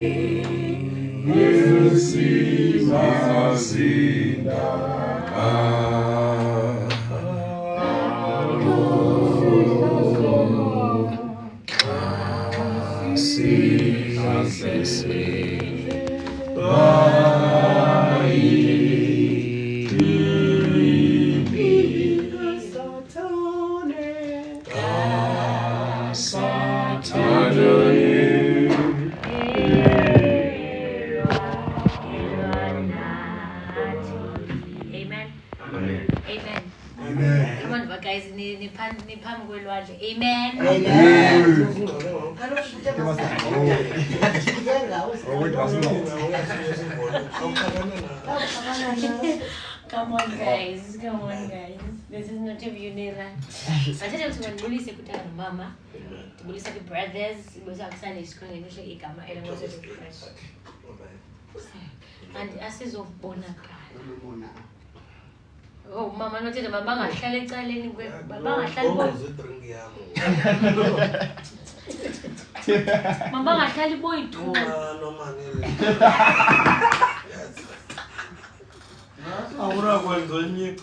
Amen. Amen. Amen. Come on, guys. Amen. Come on, guys. Come on, guys. This is not a funeral. I tell you to when say put mama, to bully the brothers, was outside the school and usually come and was a fresh. And asses of Bonaka. Oh, mama, not the mama, shall I tell you? Mama, I tell you, boy, too. Ahora cuando mi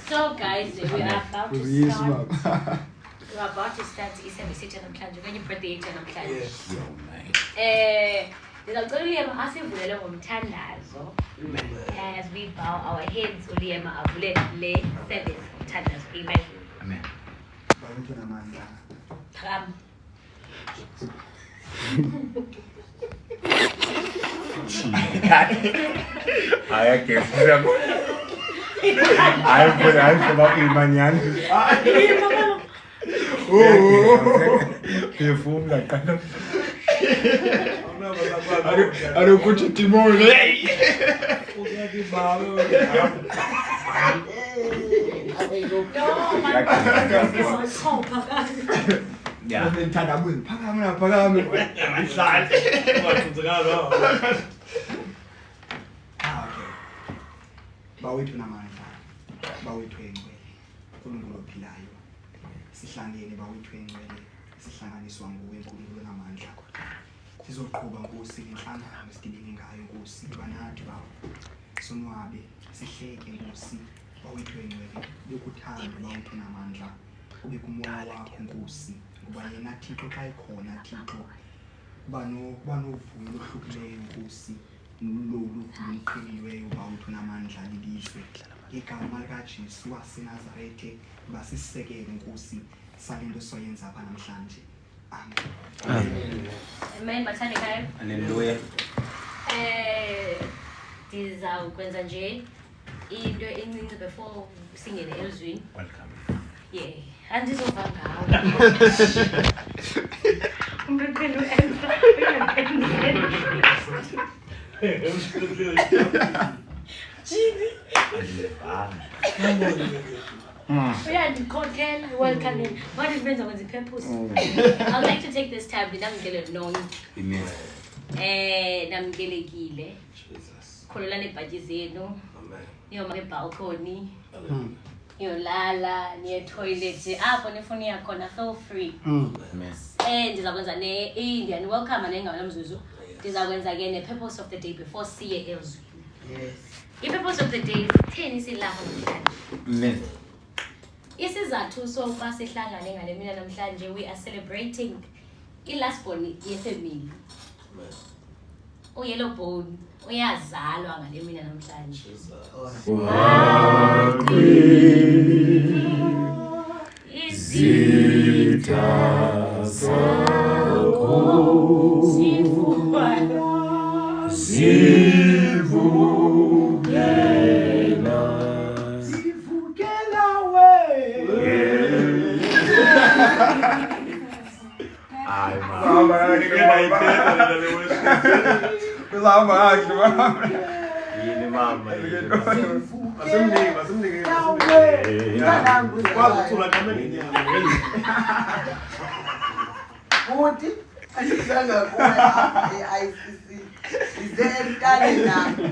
So guys, we are about to start. We are about to start isebesithi namhlanje kwenye birthday yethu namhlanje. Ngizaqala asivulele ngomthandazo as we bow our heads uliyema avule le service ngomthandazo. Amen. Amen. Come. I guess I'm about Ilmanian. You fool like kind of. I don't go to tomorrow. Yeah. Pagam. My side. Bawethu namandla bawethu engcwele uNkulunkulu ophilayo sihlangene bawethu engcwele sihlanganiswa nguwe uNkulunkulu namandla sizoqhubha Nkosi inhlangano sidibene ngayo Nkosi banathi bawo sonwabe sihleke Nkosi bawethu engcwele bekuthanda bawethu namandla ube kumoya wakho Nkosi kuba yena Thixo xa ekhona Thixo kuba novuyo lohlukileyo Nkosi luqiniweyo bawethu namandla libizwe igama likaJesu waseNazarethe basisekele Nkosi salento soyenza apha namhlanje. Amen. Amen. Bathande kayo. Hallelujah. Ndizawukwenza nje into encinci before singene elizwini. Welcome. Yeah. Andizova ngawo. Umqeqelo emfa. Welcome. What depends on the purpose. I'd like to take this time to know Amen. namkelekile. Kholola nebhaji zenu. Niyoma ngebalcony. Niyolala, niye toilet. Apho nifuni yakhona feel free. Amen. Ndizakwenza ne-Indian welcome nengamzuzu. Ndizakwenza ke ne-purpose of the day before siye elizwini. Yes. I-purpose of the day theni silapha namhlanje. Amen. Isizathu sokuba sihlangane ngale mina namhlanje we are celebrating i-last born yefamily. Uyellow bone uyazalwa ngale mina namhlanje. Izitha zakho Sivukela we. Ay, mama. Yini mama. Futhi asizanga khona ICC izentane nami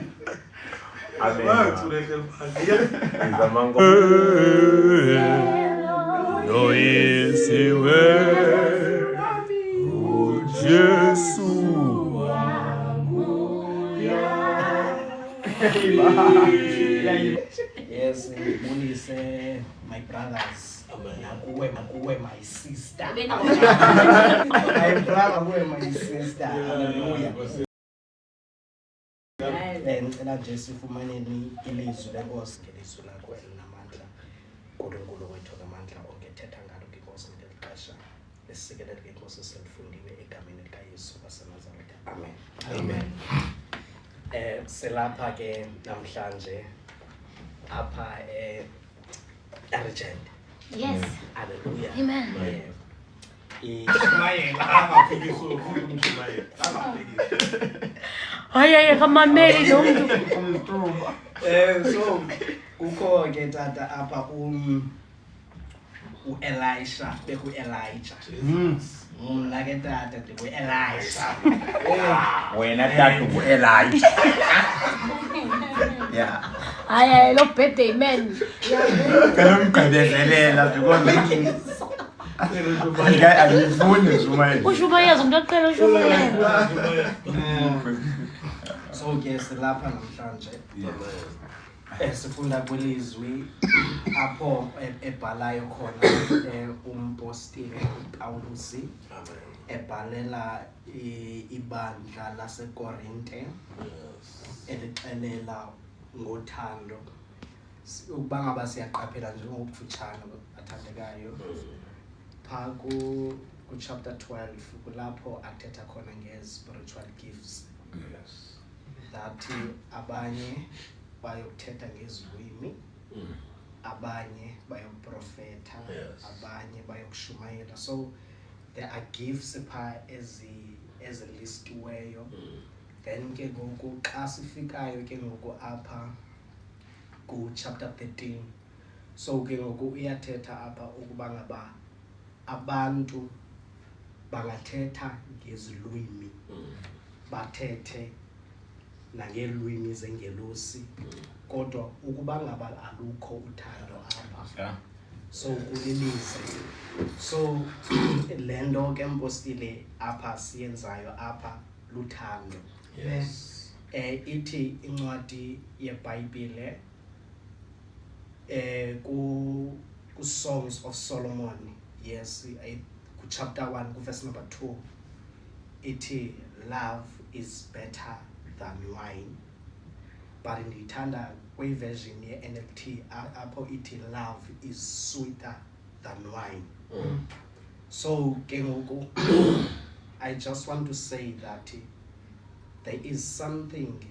Amen. No isiwe Jesu Yes, ngibulise my brothers. Nakuwe my sister. My brother, kuwe my sister. Hallelujah. Ngicela nje sifumaneni ilizwi lenkosi ngelizwi lakho elinamandla. uNkulunkulu wethu ngamandla onke thetha ngalo ngenkosi ngelixesha. Lesikelele ngenkosi selifundiwe egameni likaYesu waseNazaretha. Amen. Amen. Selapha ke namhlanje apha Regent. Yes. Hallelujah. Amen. Hayi kamameli lo muntu. So kukho ke tata apha Elisha beku Elijah. Mna ke tata ndiku Elisha. Wena tata u-Elijah. Yeah. Hayi lo birthday man. Kaya umgqebezelela because angifuni Shumayela. Ushumayeza umuntu aqhela ushumayeza. So ke silapha namhlanje. Sifunda kwelizwi apho ebhalayo khona umpostile uPaulus ebhalela ibandla laseKorinte elixelela ngothando ukuba ngaba siyaqaphela nje ngokufutshane athandekayo pha ku chapter 12 kulapho athetha khona nge-spiritual gifts. Yes. That abanye bayokuthetha ngezilwimi, abanye bayoprofetha, abanye bayokushumayela. So there are gifts pha ezilistiweyo. Then ke ngoku xa sifikayo ke ngoku apha ku chapter 13, so ke ngoku uyathetha apha ukuba ngaba abantu bangathetha ngezilwimi, bathethe nangeelwimi zengelosi, kodwa ukuba ngaba alukho uthando apha, so kulilize. So lento ke mpostile apha siyenzayo apha luthando. Yes. Ithi incwadi yeBhayibhile ku Songs of Solomon. Yes, ku chapter 1 ku verse number 2. Ithi love is better than wine. But ndithanda kwi version ye NLT apho ithi love is sweeter than wine. So ke ngoku I just want to say that there is something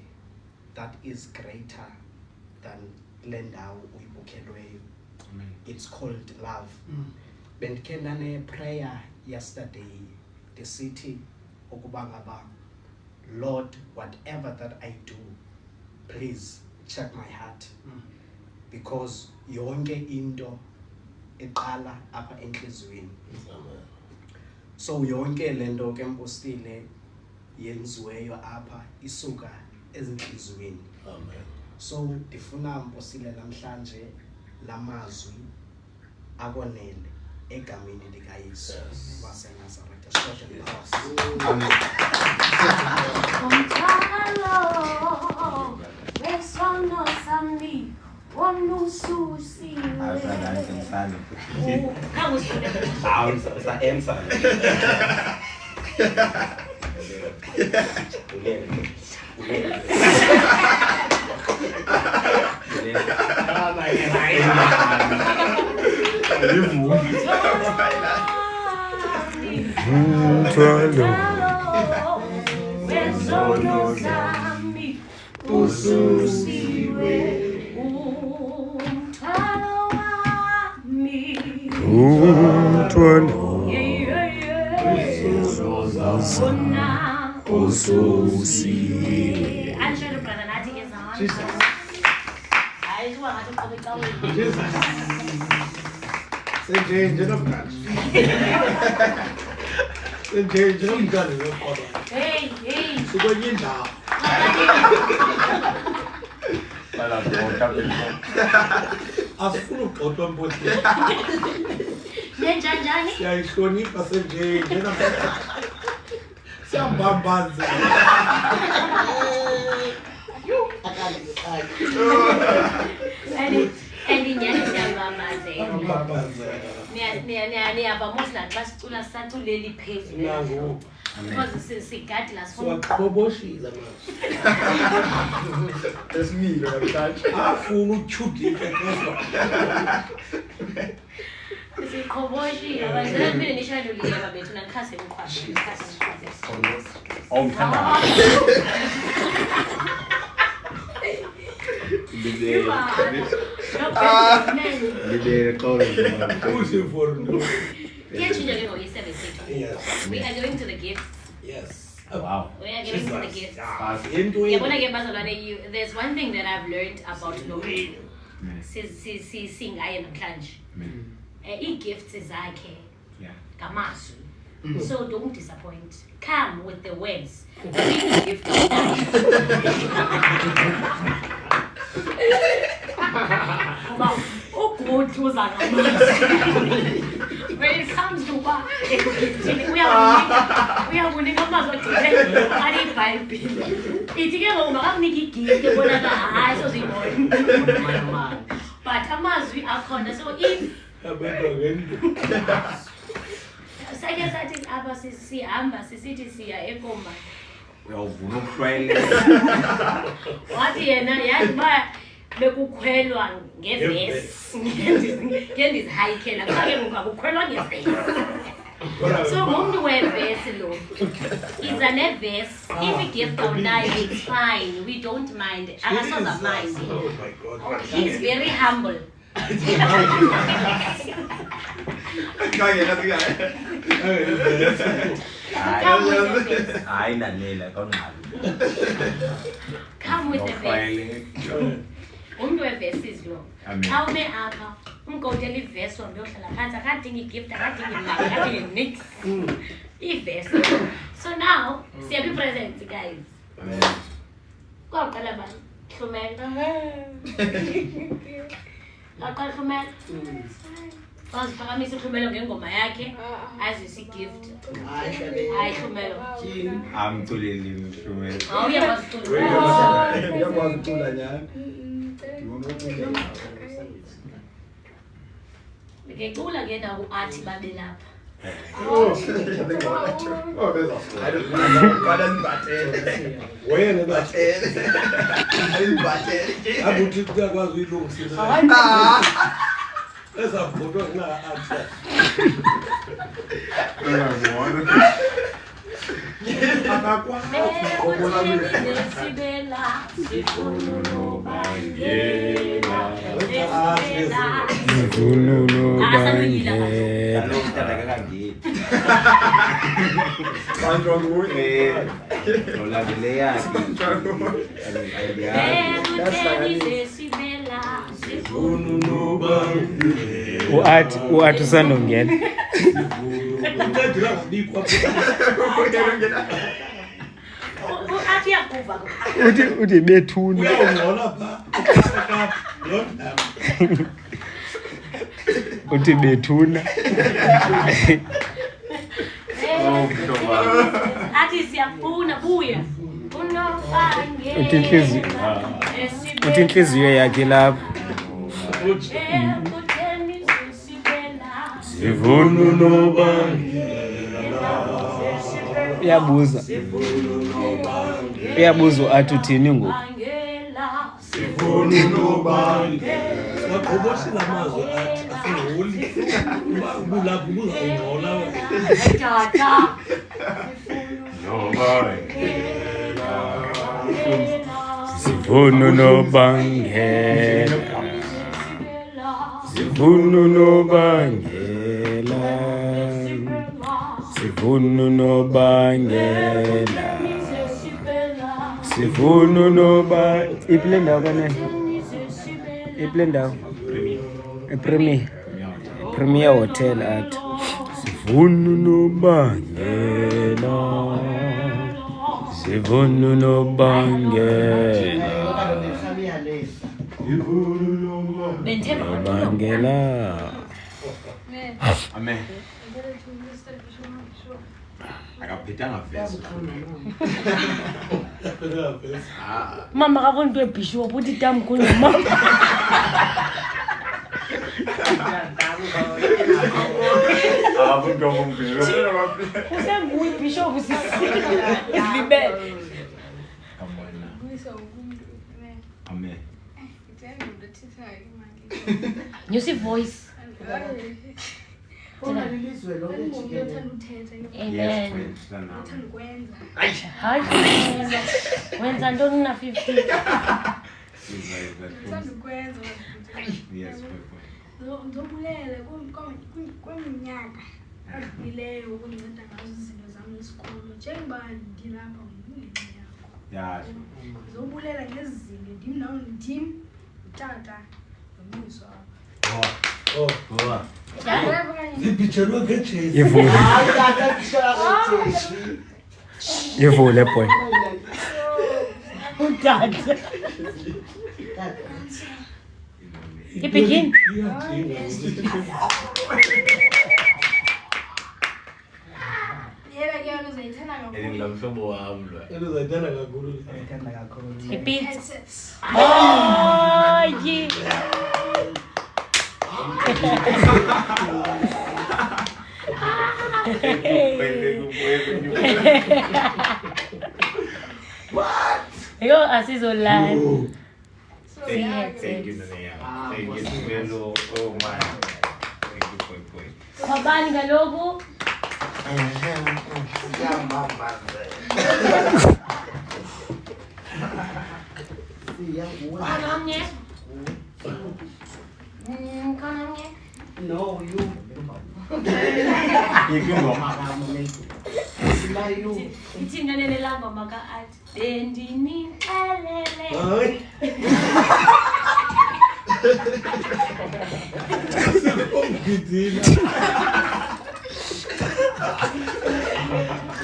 that is greater than lendawo uyibukelweyo. It's called love. Bendike ndane prayer yesterday the city ukuba ngaba Lord, whatever that I do, please check my heart. Because yonke into eqala apha enhlizweni. So yonke lento ke mpostile yenziweyo apha isuka ezinhlizweni. Amen. So ndifuna mpostile namhlanje lamazwi akonele egameni likaYesu waseNazaretha. Social powers. Amen. Wesono sami wonususi. Asifuna ugxothwa mpothe. Nenjani? Siyayihlonipha senje njena. Siyambambaza. Endinyani siyambambaza. Siyambambaza. Niyaba mos nathi basicula satuleli phezulu. Nangu. Because sigadi la sifuna Siwaqhoboshile manje. Esimile namhlanje. Afuna utyhudika kodwa. siqhoboshile abazela kumele nishadulile babethu nakhase emkhwashi. Libere qolo. Kuhle for no. Yes. We are going to the gifts. Yes. Wow. We are going to the gifts. Into Yabona it. ke bazalwane, there's one thing that I've learned about Nomuntu. Singaye namhlanje. I-gifts zakhe ngamazwi. So don't disappoint. Come with the words. Bring gift. When it comes to what we are winning a mother today. I need 5 people. It's again over Nikki gift, one of the eyes of the boy. But a must we are corner. So if Sake sathi aba sihamba sisithi siya eKomba. Uyavuna ukuhlwele. Wathi yena yazi ba bekukhwelwa ngevesi. Ngendizihayikela ngake ngokukhwelwa ngevesi. So umuntu wevesi lo. Iza nevesi. If you give awunayo it's fine. We don't mind. Akasoza mind. Oh my God. He's very humble. Hayi nalela kawunqabi. Come with the vest. Umuntu wevesi lo. Amen. Xa ume apha umgotela ivesi wayohlala phansi akadingi igift akadingi imali akadingi nix. Ivesi. So now siyaphi presents guys. Kwaqala bani? Hlumela. Aqala Hlumela. Baziphakamisa uHlumelo ngengoma yakhe azise igift. Hayi Hlumelo. Amtholeli uhlumela. Awuyakwazi ucula. Uyakwazi ucula nyani. Ngicula ke nawo athi babelapha. Wena bathele. Abuthi kuyakwazi uyilungisisa. Esa photo ngaka answer. Uathi usandongena. Uthi bethuna. Uyangcola pha. Yona. Uthi bethuna. Athi siyafuna buya. Uthi inhliziyo. Uthi inhliziyo yakhe lapha. Sivunulo bangi. Uyabuza athi uthini ngoku. Sivunulo bangi. Waqhoboshile amazwi athi asiholi. Ubulapha ubuzawungcola wena. Tata. Sivunulo bangela. Sivunulo bangela. Sivunulo bangela. Sivunulo ba iplenda kana iplenda Premier Hotel at Sivunulo bangela. Sivunulo bangela. Nobangela. Amen. Akaphethanga vese. Mama akaboni kwebishop uthi tamkhulu mama. Abuntu omumbilo. Usenguye bishop sisibele. Amen. You see voice. Amen. Yes, Hayi. Wenza ntoni na 50? Yes, Ndobulela kweminyaka adlulileyo ukunceda ngazo izinto zami esikolo njengoba ndilapha ngumlimi yakho. yeah. Ndobulela ngezi zinto ndim nawo ndim utata nomyiswa wakho. Ivule boy. Utata. Begin. Yena ke yona uzayithanda kakhulu. Ngilomhlobo wami lo. Elizayithanda kakhulu. Repeat. Headsets. Oh, yeah. Yo, asizolala. Thank you, Nana. Thank you, Melo. Oh man. Thank you, boy. Kwabani kaloku? Konomnye? Konomnye? No, you. Ithina lele lamba maka athi bendini alele. Hayi. Ngidina.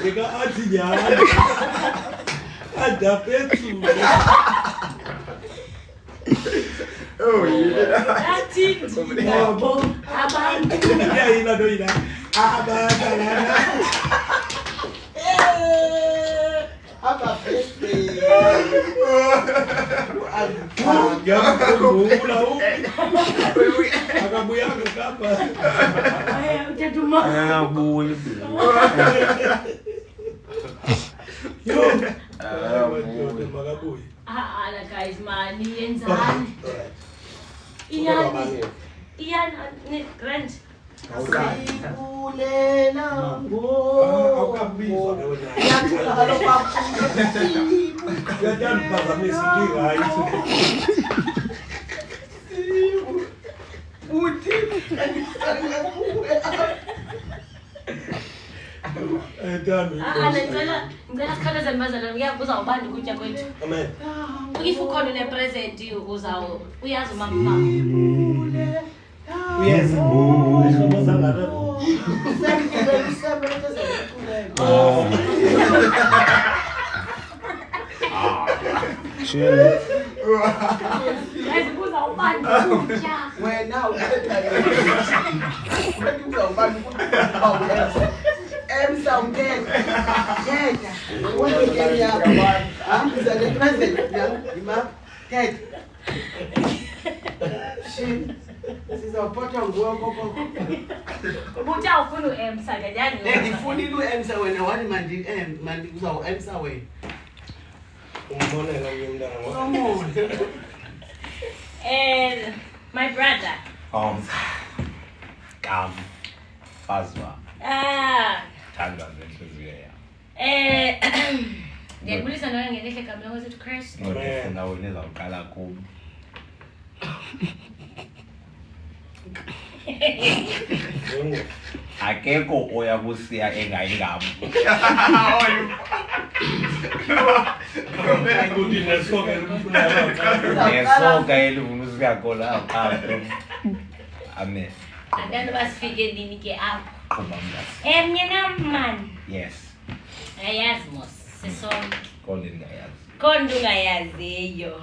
Eka athi nyana. Adapethu. Oh yeah. Athi Yabo. abantu Yayina doyina. Abadala. Akabuya ngapha. aya utetuma. Akabuyi. Yo. Makabuya. Ala guys man yenzani? Iyan ne grand. Sikulela ngo. Awukabizwa wena. Yathanda phazamisa inkinga hayi. Uthi Ngicela sikhaleze mbazana ngiyabuza ubani ukutya kwethu. Amen. If ukhona nepresent uyazi mama. Yes. Ayikho sangana. Chill. Uyazibuza ubani ukutya. Wena uthetha yena. Ubani ukuthetha. Emsa umthetho. Thetha. Wena ngeke yakho. Ambiza le present yima. Thetha. Shin. Sizawuphatha nguwe koko. Ubutya ufuna uemsa kanyani. Ndifunile uemsa wena wani mandi uzawuemsa wena. Umbonela ngimntana ngo. Come My brother. Fazwa. Thandwa zenhliziyo yami. Ngiyakubulisa nawe ngelihle igama lakho uThixo Christ. Ngifuna wena ezawuqala kubi. Akekho oya kusiya engayingabo. Ukuthi nesoka elifuna lapha. Nesoka elifuna usiya khona apha. Amen. Abantu basifike nini ke apho? Qhuba mntasi. Emnye namani. Yes. Ayazi mos. Sisonke. Konke ngayazi. Konke ungayaziyo.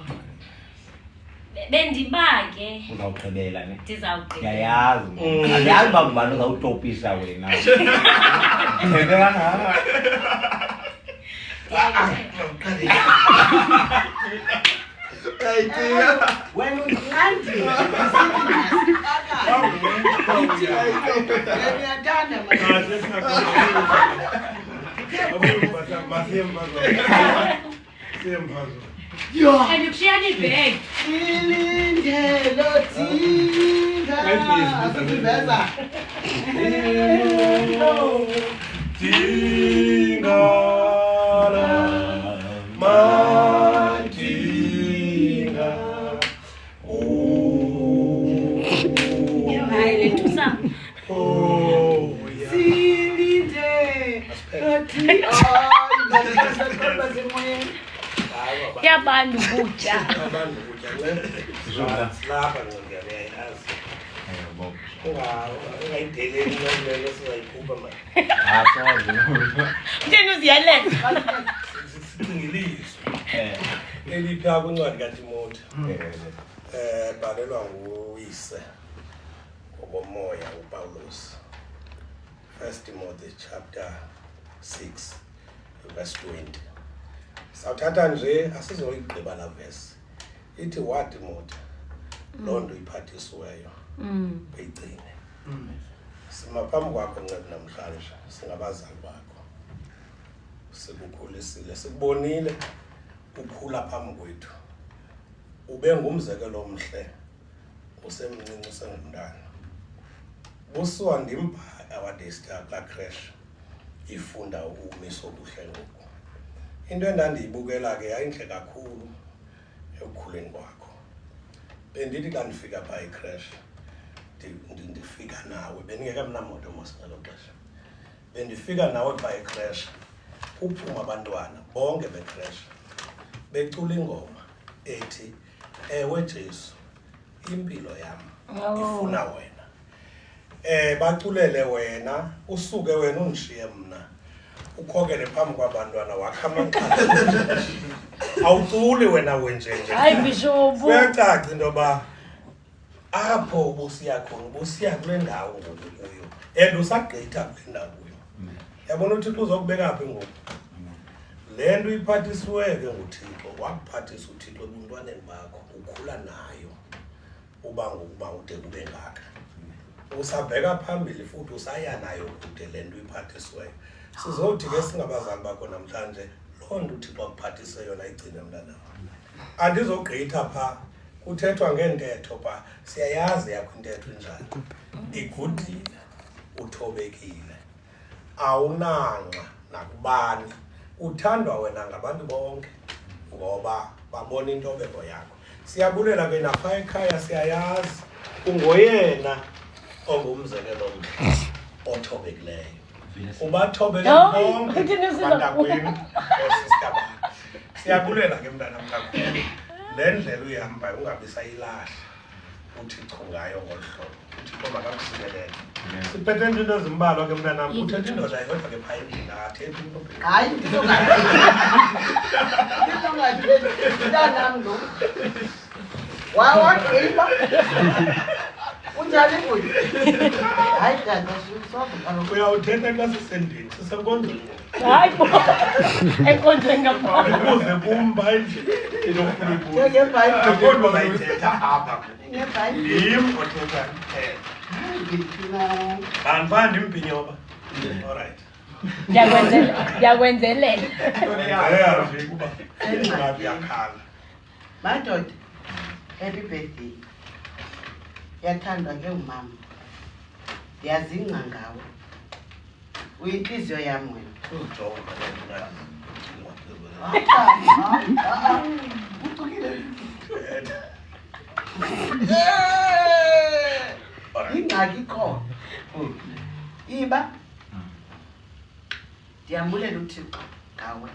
bendibake uzawugqibela ne ndizawugqibela ndiyayazi andiyazi uba ngubani uzawutopisa wena Wena uthandi. Ngiyathanda and ukushiya nibhek Ilindelo thinga. Asiveza. Tingala Mantinga hayi lethusa Silinde. yabantu ukutya abantu ukutya lapha ngiyayazi ungayideleli nalelo sizayikhupha manje mtheni uziyalela sicingilizwe elipha kwincwadi kaTimothy bhalelwa nguyise ngokomoya uPawulos 1 Timothy chapter 6 verse 20 sawuthatha nje asizoyigqiba la verse ithi what Timothy loo nto iphathisiweyo uyigcine simaphambi kwakho nceda namhlanje singabazali bakho sikukhulisile sikubonile ukhula phambi kwethu ube ngumzekelo omhle usemncinci usengumntana busiwa ndimpha awadesta la crash ifunda umiso kuhle ngoku into endandiyibukela ke yayinhle kakhulu ekukhuleni kwakho bendithi xa ndifika phaa icrash ndifika nawe bendingeka mnamoto mosingelo xesha bendifika nawe phaa icrash kuphuma abantwana bonke becrash becula ingoma ethi ewe Jesu impilo yam ifuna wena baculele wena usuke wena undishiye mna ukhokele phambi kwabantwana wakha amaqala awuculi wena wenjenje hayi bishop kuyacaca into yoba apho ubusiya khona ubusiya kule ndawo ngokuyo and usagqitha kule ndawo kuyo yabona uThixo uzokubeka phi ngoku le nto iphathisiweyo ke nguThixo wakuphathisa uThixo ebuntwaneni bakho ukhula nayo uba ngokuba ude kube ngaka usabheka phambili futhi usaya nayo kude le nto iphathisiweyo sizothi ke singabazali bakho namhlanje loo nto uThixo akuphathise yona igcine mntana andizogqitha phaa kuthethwa ngeentetho phaa siyayazi yakho intetho enjani igudile uthobekile awunanxa nakubani uthandwa wena ngabantu bonke ngoba babona intobeko yakho siyabulela ke napha ekhaya siyayazi ungoyena ongumzekelo omhle othobekileyo ubathobele bonke bantakwenu osisitaba siyabulela ke mntana mkakhulu le ndlela uyihamba ungabi sayilahla uThixo ngayo ngolu hlobo uThixo makakusikelele siphethe into ezimbalwa ke mntanam uthethe indoda yodwa ke phaa endlini akathethi into Hayi ndizongathethi mntanam lo wawagqiba unjani kuye hayi tata sisovuka uyawuthetha xa sisendini sisenkonzweni hayi enkonzweni ngapha ukuze kumba endlini ngebhayibhile kodwa bayithetha apha ngebhayibhile ndim othetha bandifana ndimpinyoba alright ndiyakwenzelela ayazi kuba ngathi yakhala madoda happy birthday yathandwa ke umama ndiyazingca ngawe uyinhliziyo yami wena ujonga ingxaki khona iba ndiyambulela uThixo ngawe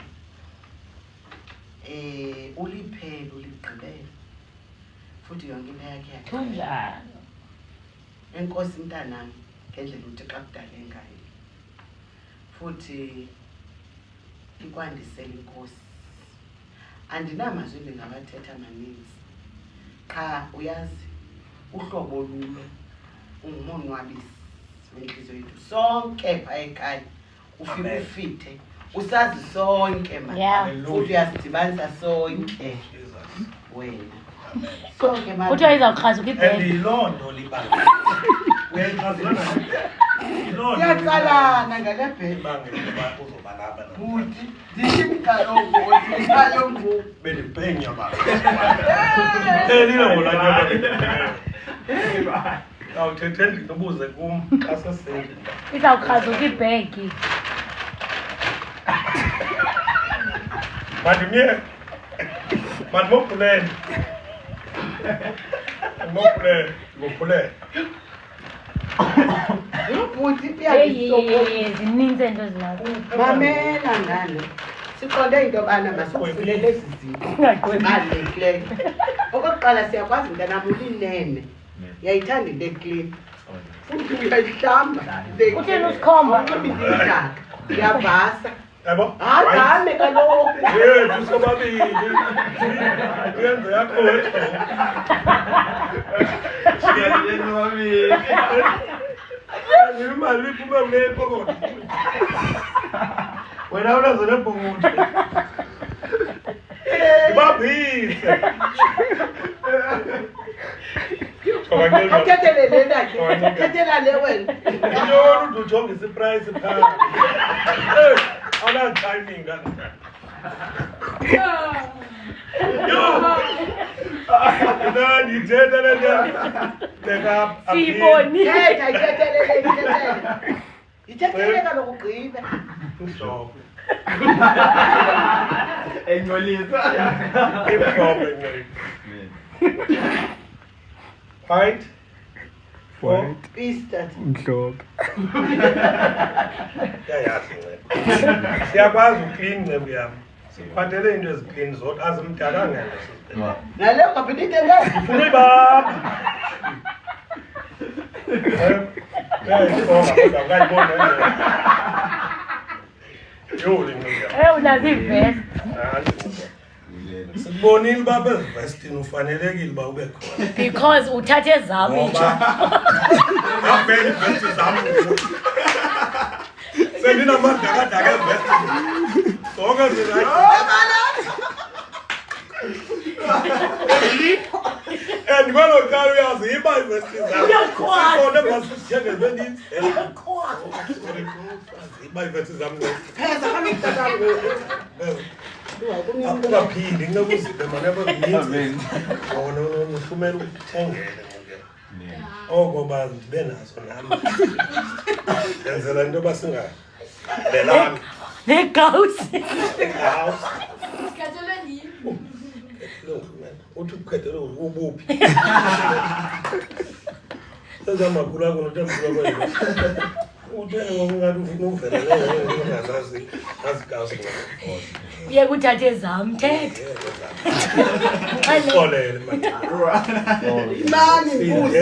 uliphele uligqibele futhi yonke into yakhe kunjalo enkosi mntanam ngendlela uThixo akudale ngayo futhi ikwandisela inkosi andinamazwi ndingabathetha maninzi Cha uyazi uhlobo olulo ungumonwabisi wenhliziyo yethu sonke pha ekhaya ufike ufithe usazi sonke manje futhi uyasidibanisa sonke wena sonke manje Kuthiwa izawuchaza ukibheka. Andilonto libanga. Uyayixazulana Ilonto. Siyaqalana ngalebhe Bangela uzoba lapha. futhi ndiyimkalo ngothi hayo ngo Benibhenya manje. Elilo ngona nyama. Awuthethe endini ubuze kum xa sesendle. Izawuchaza ukibheka. Madimie. Madmopuleni. Ngopuleni. futhi piyayisobo Zininzi into zilapha. mamela ngane siqonde into yobana masivulele ezi zinto zibalulekileyo okokuqala siyakwazi mntanam ulinene yayithanda into eclean futhi uyayihlamba Utheni usikhomba? idaka uyavasa Yabo? hagame kaloku Yethu sobabili. Yenze yakho wethu. Imali iphuma ngepokotho. Wena unazo nepokotho. Ibabhise. athethelele nakhe athethela le wena Yona ujonga isiprice phaa. Hey, ala timing ngani. Nani ithetha le nto. Beka Siyiboni. thetha ithethelele ithethelele kaloku ugqibe Mhlophe. Engcolisa. Imhlophe ngeke. White. White. Easter Mhlophe. Yayazi ngeke. Siyakwazi uclean ncebu yami. Siphathele into eziclean zodwa azimdaka ngeke. nale ngaphinde ithethe Funa ibaba. Songa kodwa ngayibona. Yoli ngeke. Unazi ivest. Sibonile baba ezivestini ufanelekile uba ube khona. Because uthathe zami nje. Ngapela ivesti zami. Sendinamadakadaka evestini. Sonke zirayi. And kwelo cala uyaziba ivesti zami. Uyakwazi. Sibone basithenge beninzi. Ziba ivesti zami. pheza kamitatango Akukaphindi ngekuzibe manje abazininzi. Wona uhlumela ukuthengele ngeke. Ogoba ndibe nazo nami. Yenzela into basinga. Lelami. Negausi. Sikhathele ndim. Uthi ukukhethelwe ubuphi. Sezamakhulu akho notamkhulu kwena. Uthe ngokungathi ufuna uvela ngazazi azikawusi ngeke. Uye kuthathe zami thetha. Xolele manje. imani mbuzi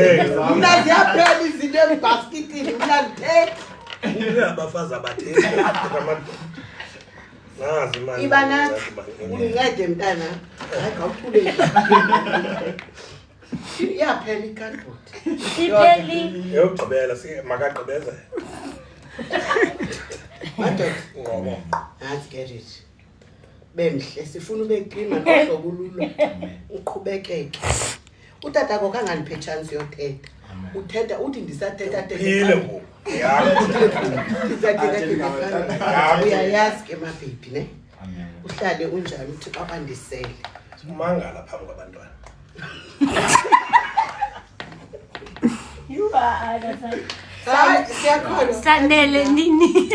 mna ziyaphela izinto ebhaskitini mna ndithetha Uthe abafazi abathethi abantu. Nazi manje. iba nathi undincede mntana hayi khawuthule iyaphela ikadboti Ipheli. Yokugqibela makagqibeze. madoda Ngobo. that's get it bemhle sifuna ube clean ngokululo uqhubekeke utata ko kangandiphe chance yothetha uthetha uthi ndisathetha Phile ngoku. thetha uyayazi ke mabhebi ne uhlale unjani uthi abandisele Mangala phambi kwabantwana. You are the hayi siyakholwa Sanele nini?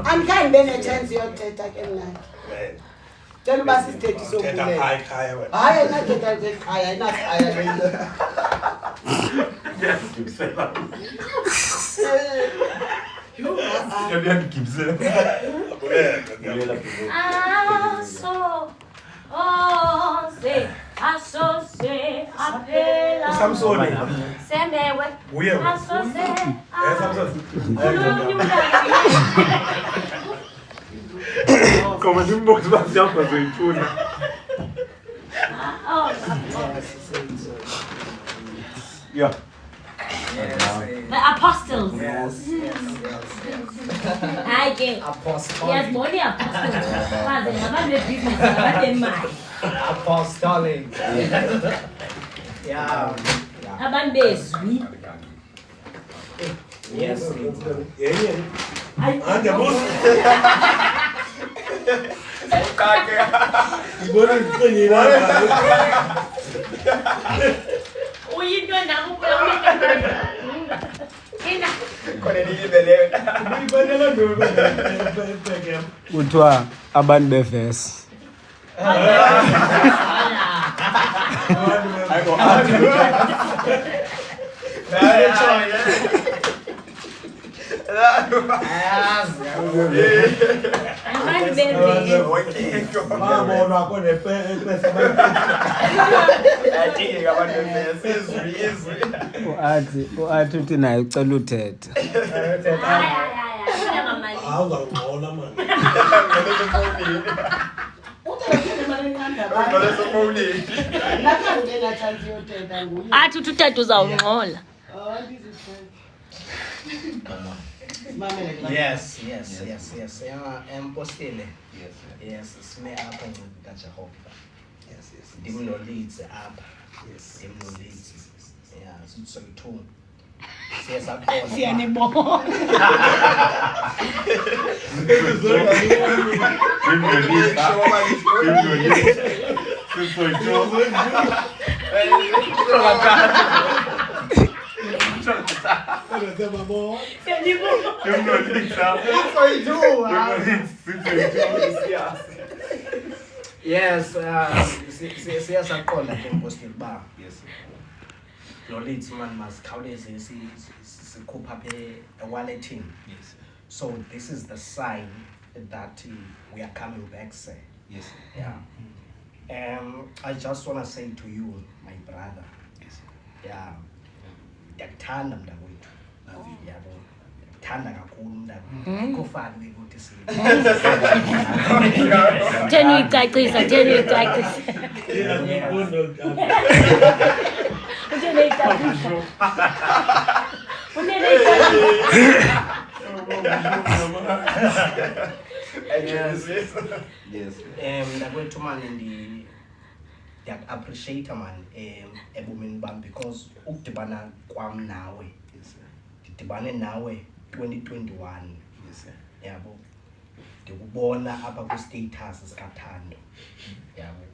andikhange ndibe nechance yothetha ke mna cela uba sisithethi Thetha sokulela phaya ekhaya wena. hayi ayinathetha zekhaya ayinakhaya lento Asose apela. Samsoni. Semewe. Uye. Asose. Samsoni. Como se um pouco mais de alfa, Yeah. The apostles. Hayi ke. Apostolic. Uyazibona i-apostles. Baze ngabantu bebhizinesi nabanemali. Apostolic. Yeah. Abantu bezwi. Yes. Uyinto nakuba Ina. Kuthiwa abantu bevesi. Abantu bebhizinesi. Uathi uthi naye ucela uthetha. Athi uthi utata uzawungxola. Yes. Mpostile. Yes, sime apha ncedi kaJehova. Yes. Ndim noLeeds apha. Yes, ndim noLeeds. Yeah, soyi-2. Siyasaqonda. Siyanibona. Yes, siyasaqonda ke Mpostile ba. Yes. noLeeds man masikhawuleze sikhupha apha ewalletini. Yes. So this is the sign that we are coming back, sir. Yes. Yeah. I just want to say to you, my brother. Yes. Yeah. Ndiyakuthanda mntakwethu. Yabo. Ndiyakuthanda kakhulu mntakwethu. Kufani ukuthi si. Theni uyicacisa. Utheni uyicacisa. Yes. Mntakwethu man ndiyaku-appreciate man ebomini bam because ukudibana kwam nawe. Ndidibane nawe 2021. Yes. Yabo. Ndikubona apha kwi-status sikaThando. Yabo.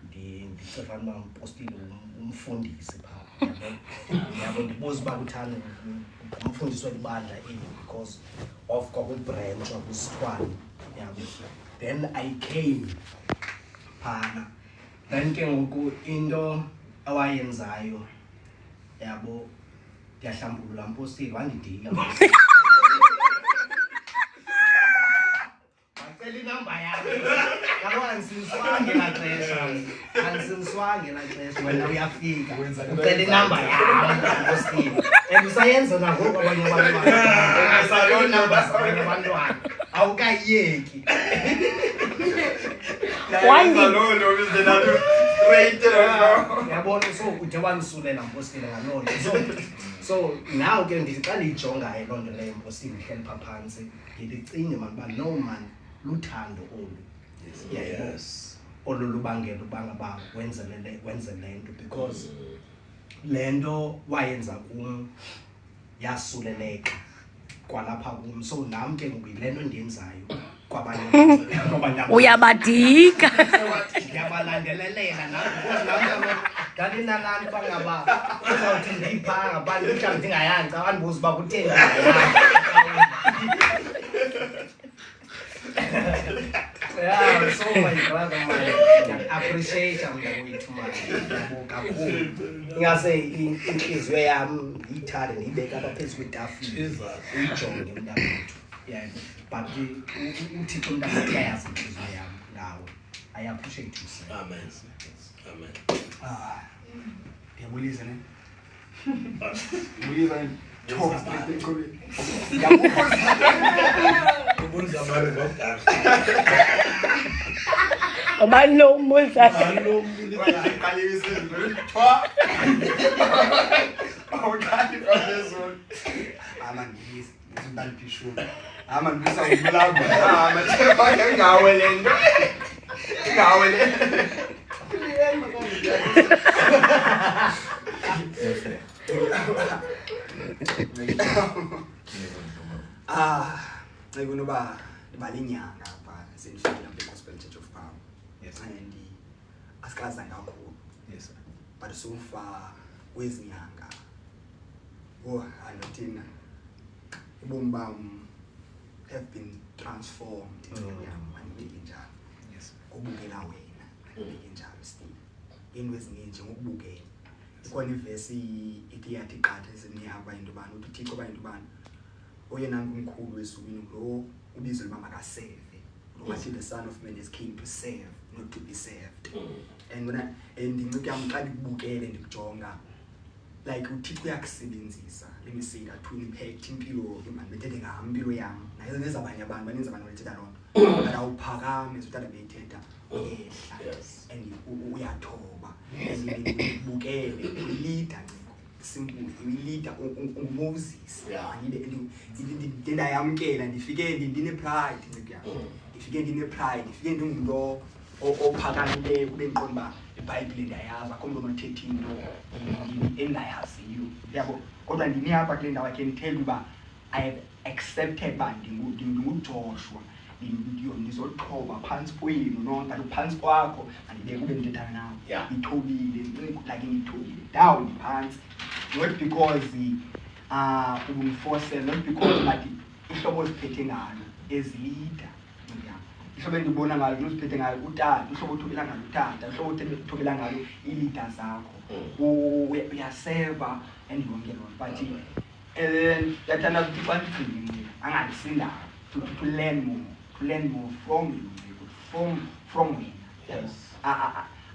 Ndicela uba Mpostile umfundisi phaa. Yabo ndibuza uba uThando umfundisi welibandla eli because of kwakwi-branch wakwisithwane. Yabo. Then I came phana. Then ke ngoku into awayenzayo yabo ndiyahlambulula Mpostile wandidila. Wacela inamba yakhe. Yabo ansiniswange la xesha wena uyafika. Ucela inamba yakhe Mpostile. Usayenza nangoku abanye abantwana. Usayona inamba zabanye abantwana. Awukayiyeki. Yabona so ude wandisulela Mpostile ngaloo nto. So now ke ndixa ndiyijongayo loo nto leyo Mpostile ndihleli phaa phantsi ndicinge man no man luthando olu. Yes. Olu lubangela ubangaba wenze le nto because le nto wayenza kum yasuleleka kwalapha kum. So nam ke ngoku le nto ndiyenzayo kwabanye Uyabadika. ndiyabalandelelela ndalinalani bangaba uzawuthi ndiyiphaa ngabantu mhlawumbi ndingayanzi abandibuza uba kutheni. Yeah, so my brother man, appreciate mntakwethu man. Kakhulu. Ingase inhliziyo yami iyithande ndiyibeka apha phezu kwetafile. Uyijonge mntakwethu. Yeah, but uThixo mntakwethu uyayazi inhliziyo yami ngawe. I appreciate you sir. Amen. Amen. Ndiyabulisa ne. Bulisa Talk straight eqolweni. Ubulisa mali ngokudala. Ubani lo umbuza? Qalisa izwi. pishu ama ngisa ubulamba matheba ngawe lento ngawe le ngikunoba ibalinyanga apha senifikile kule Gospel Church of Power. Yes. And asikaza kakhulu. Yes, sir. But so far kwezinyanga anothina ubomi bam have been transformed anibeke njalo. Yes. Ubukela wena anibeke njalo still into eziningi ngokubukela ikhona ivesi ithi yathi qatha eziniyaba into bani uthi uThixo bayinto bani oyena omkhulu esukwini lo ubizwe liba makaseve lo wathi the son of man is came to save not to be saved. And when ndincike yamqala ibukele ndikujonga like uThixo uyakusebenzisa let me say that to impact impilo imani bethethe ngampilo yami nayo nezabanye abantu baninzi abantu bethetha lonto but awuphakame suthatha beyithetha uyehla and uyathoba and ubukele leader simple leader uMoses angibe ndayamkela ndifike ndine pride ndifike ndine pride ndifike ndingumuntu ophakamileyo kube ngiqonda iBhayibheli ndiyayazi akho umuntu onothetha into engayaziyo yabo kodwa ndini apha kule ndawo I can tell you uba I have accepted ba ndinguJoshua ndizoqhoba phansi kwenu nonke kanti phansi kwakho andibeke ube ndithetha nawe ngithobile like ngithobile down phansi not because ubumforce not because but ihlobo osiphethe ngalo as leader ihlobo endibona ngalo usiphethe ngalo utata ihlobo othobela ngalo utata ihlobo othobela ngalo ileader zakho uyaseva and yonke lonto but yathanda ukuthi bandigcine angandisinda to learn more from you from wena. Yes.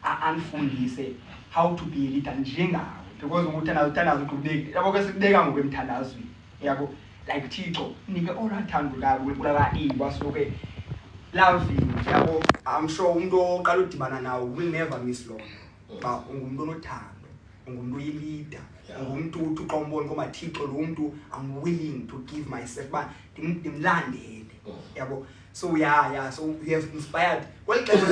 Anifundise how to be a leader njengawe because uthandazo uqhubeka yabo ke sikubeka ngokwemthandazweni yabo like Thixo nike olathando lakho kulaka ibasuke love yabo I'm sure umuntu oqala udibana nawo will never miss lona ba ungumuntu onothando ungumuntu oyilida ungumuntu uthi uqombona koma Thixo lo muntu I'm willing to give myself ba ndimlandele yabo so yeah so you have inspired welixesha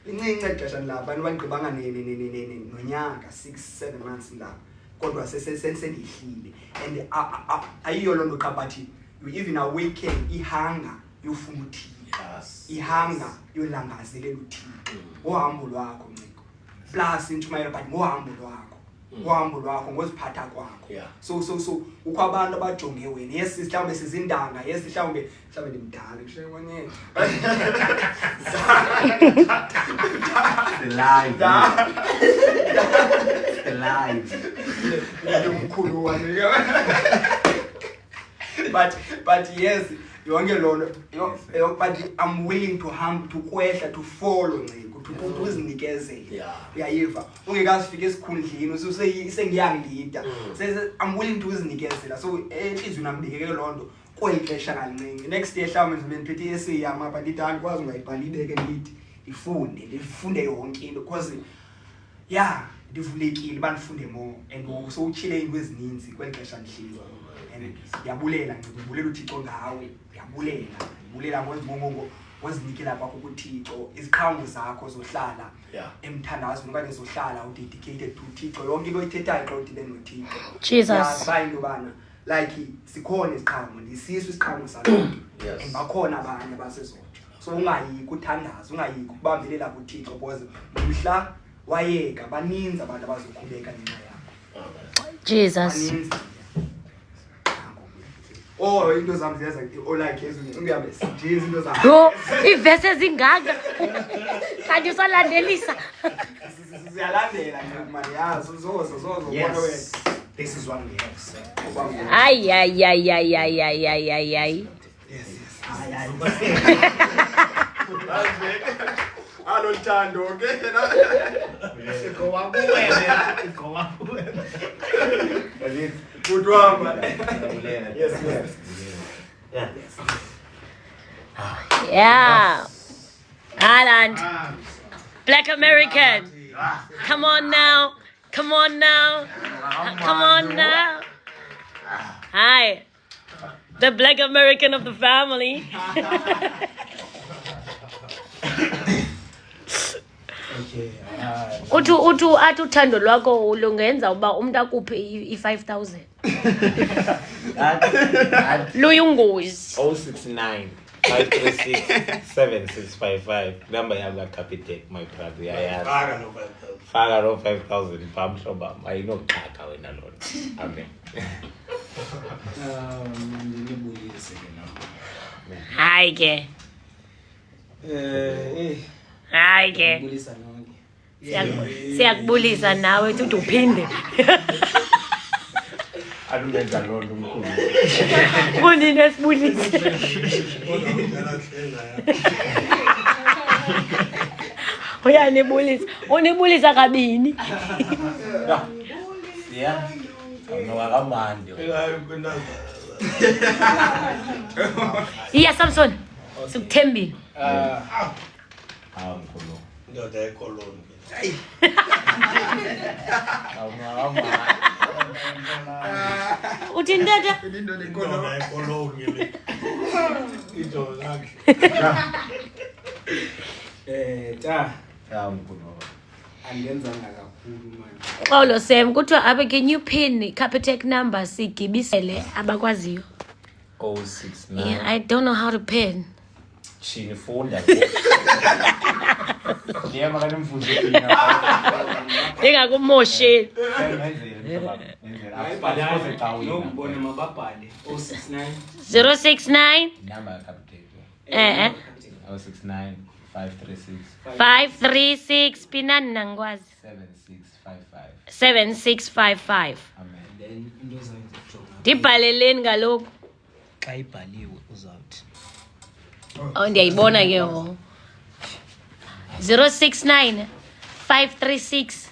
incinci xesha lapha abantu banqibanga nonyaka 6-7 months la kodwa sendihile and ayiyo lonto qabathi you even awaken ihunger yofuna uthini ihunger yolangazelela uthini uhambo lwakho nciko plus intshumayelo but uhambo lwakho ngoziphatha kwakho so ukho abantu abajonge wena yes mhlawumbe sizindanga yes mhlawumbe ndimdala kushenye the live umkhulu wami but yes yonke lona but I'm willing to kwehla to follow nciko to uzinikezela uyayiva ungekazifika esikhundleni usengiyangilida I'm willing to uzinikezela so enhlizweni nambikeke lonto kwelixesha kalincinci next year mhlawumbe ngizobe ngiphethe essay yami apha ndidani kwazi ungayibhala ibeke ngithi ndifunde yonke into because ndivulekile banifunde more and so uchile into ezininzi kwelixesha ndihlizwa and ndiyabulela ngibulela uThixo ngawe ndiyabulela ngozibongo wazinikela kwakho kuThixo iziqhamu zakho zohlala emthandazweni okanye zohlala udedicated to Thixo yonke into oyithethayo xa udibene noThixo Jesus bayinto bana like sikhona iziqhamu ndisiso isiqhamu salonto and bakhona abanye abasezonto so ungayiki uthandaza ungayiki ukubambelela kuThixo because mhla wayeka baninzi abantu abazokhubeka ngenxa yakho Jesus into zami ziyaza like ungiyabe sijiza into zami yo ivese zingaka kanti usalandelisa siyalandela manje yazo zozo ubona wena This is what we have said. ay yes alo thando okay Go up with good one yes yeah Ireland Black American come on now hi The black American of the family. Okay. Uthi athi uthando lwakho lungenza uba umuntu akuphe i-5,000. Luyingozi. 069 536 7655 number yami Capitec my brother yayazi faka no 5,000 pamhloba ayinoxhaka wena lona amen Ndinibuyise ke nami. Hayi ke. Hayi ke. Bulisa nonke. Siyakubulisa nawe uthi uphinde. alungenza lonto umkhulu Kunini esibulise. Uyanibulisa. Unibulisa kabini. yeah awunowakamandi Iya Samson. Sikuthembile. mkhulu Ndoda ekoloni. awunowakamandi Uthi ndata? Ndoda ekoloni le. Ito lakhe. Ta mkhulu andenzanga kakhulu manje. Xolo Sam kuthiwa abe can you pin Capitec number sigibisele abakwaziyo. 069 Yeah, I don't know how to pin. Shini funda yema kana mfundisi Ingakumosheli. Nokubona mababhale 069 069 number Capitec 069 536 536 pinani nangwazi 7655 7655. amen then into zayenza jonga. Dibhaleleni kaloku. Xa ibhaliwe uzawuthi Oh ndiyayibona ke ho. 069 536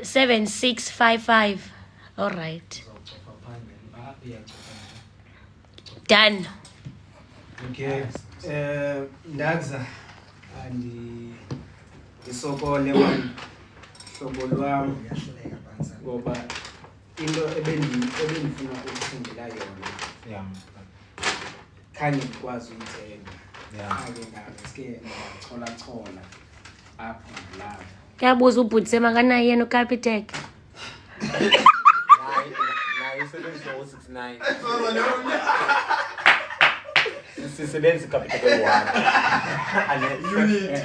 7655. All right. uzawucofa phandle. Iyacofa. Done. Okay. Ndakuza ndisokole manje hlobo lwami ngoba into ebendifuna ukufundela yona yeah khange ndikwazi uyithenga. yeah Ake ngaske ndachola apho nalapho. Kuyabuza ubhutse makanaye yena uCapitec. naye isebenzi 069 sisebenzi Capitec 1 unit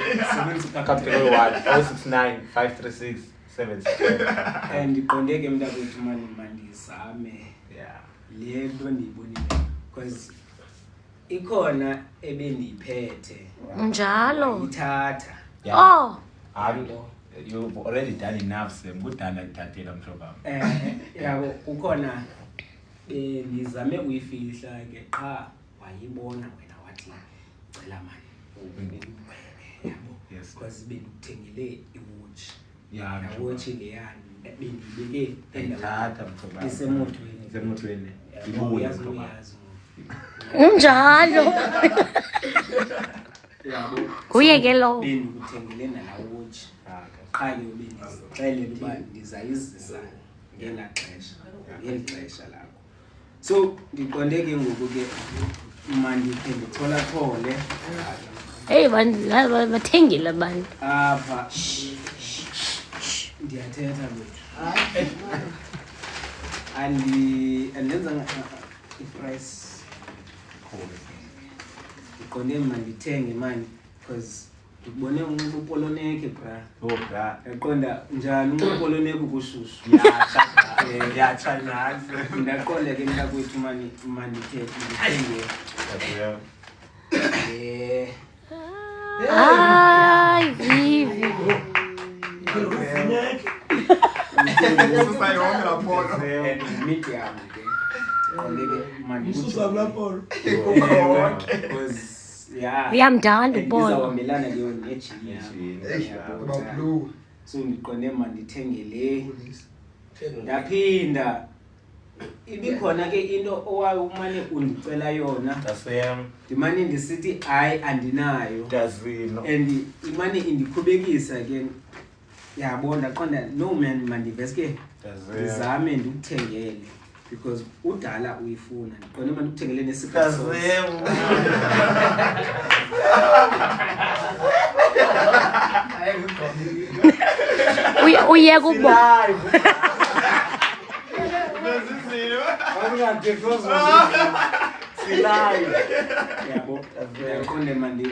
Capitec 1 069 536 76 And ndiqonde ke mntakwethu mani mandizame yeah le nto ndiyibonile because ikhona ebendiyiphethe Njalo. ithatha. Oh. you've already done enough Sam kudala ngithathela mhloba Yabo ukhona bendizame uyifihla ke qha wayibona wena wathi cela mani yabo yes because bendikuthengele iwatch. yeah Watch leyani bendibeke endatha mhloba isemotweni. ibuyazi Uyazi. Njalo. Yabo Kuye ke lo. bendikuthengele nala watch. Qha ke bendixelele uba ndizayizisa ngela xesha ngeli xesha lakho. So ndiqonde ke ngoku ke mandikhe ndicholathole Hey bathengile abantu. apha ndiyathetha bethu andenza i-price ndiqonde mandithenge mani because ndibone unxiba upoloneke bra. bra Yaqonda njani unxiba upoloneke kushushu. yatsha nazi Ndaqonda ke mntakwethu mani ndithenge Ay, vivi. medium ke ndeke mani Lapho. because yeah Uyamdala uPaul. ndizawumelana leyo nejim yabo. Blue. So ndiqonde mandithenge le ndaphinda ibikhona ke into owayumane undicela yona Sam ndimane ndisithi hayi andinayo dazino and imane indikhubekisa ke yabo ndaqonda no man mandiveske ndizame ndikuthengele because udala uyifuna ndiqonde manje ukuthengele nesecret sauce Uye kubo. yabo ndiqonde mandi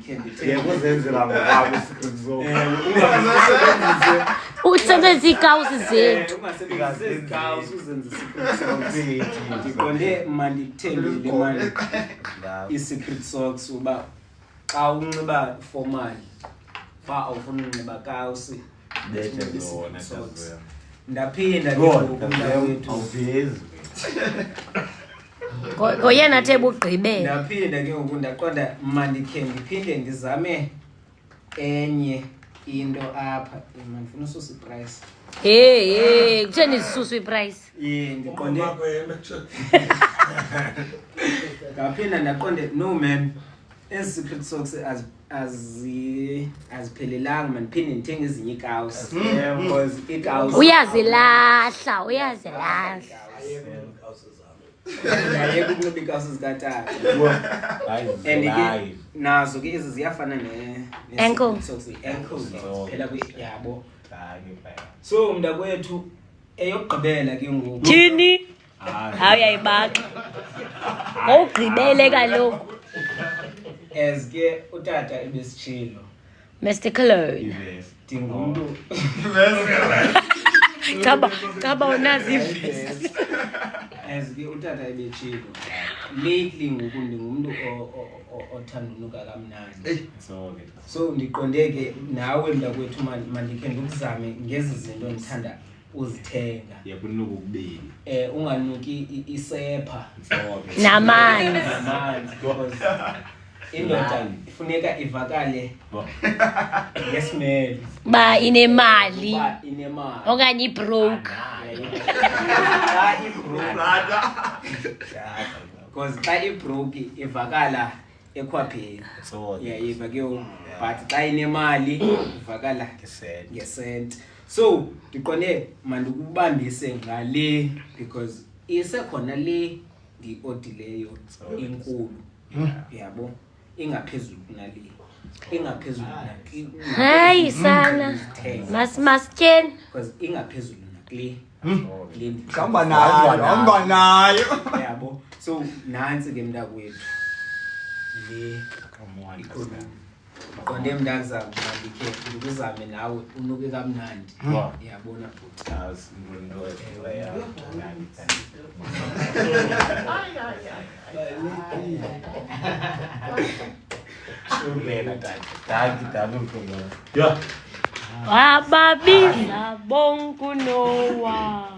candy Kuzenzela ngokwabo secret sauce. Usebenzisa ikawusi zethu. ungasebenzisa igawusi uzenze secret sauce ndiqonde mandi thengile manje i-secret sauce uba xa unxiba formal fa awufuna unxiba kawusi ndaphinda awuvezi. Ngoyena the bugqibela. ndaphinda ke ngoku ndaqonda mandikhe ndiphinde ndizame enye into apha mandifuna ususa iprice Hey, kutheni izisusu iprice? ndiqonde ngaphinda ndaqonde no man ezi secret socks aziphelelanga man ndiphinde ndithenge ezinye ikawusi because ikawusi Uyazilahla. ngaye kunxiba ikawusi zikatata and ke nazo ke ezi ziyafana Ankle. socks ankle phela yabo so mntakwethu eyokugqibela ke ngoku Thini? Awuyayibaka. Ngowugqibele kaloku. as ke utata ebesitshilo Mr. Cologne. ndingumuntu Kaba unazi ivesi. as ke utata ebetshilo lately ngoku ndingumuntu othanda unuka kamnandi so ndiqonde ke nawe mntakwethu mandikhe ndikuzame ngezi zinto ndithanda uzithenga Yakunuka ukubili. unganuki isepha Namanzi. because indoda ifuneka ivakale ngesimelo Ba inemali. uba inemali Okanye ibroke. xa ibroke because xa ibroke ivakala ekhwapheni iyayiva ke but xa inemali ivakala ngesenti so ndiqonde mandikubambise ngale because isekhona le ndiodileyo inkulu yabo ingaphezulu kunale ingaphezulu Hayi sana. Masken. because ingaphezulu nakule hamba nayo yabo so nansi ke mntakwethu le konde mntazana mandikhe ndikuzame nawe unuke kamnandi yabona futhi Wababiza bonke Noah.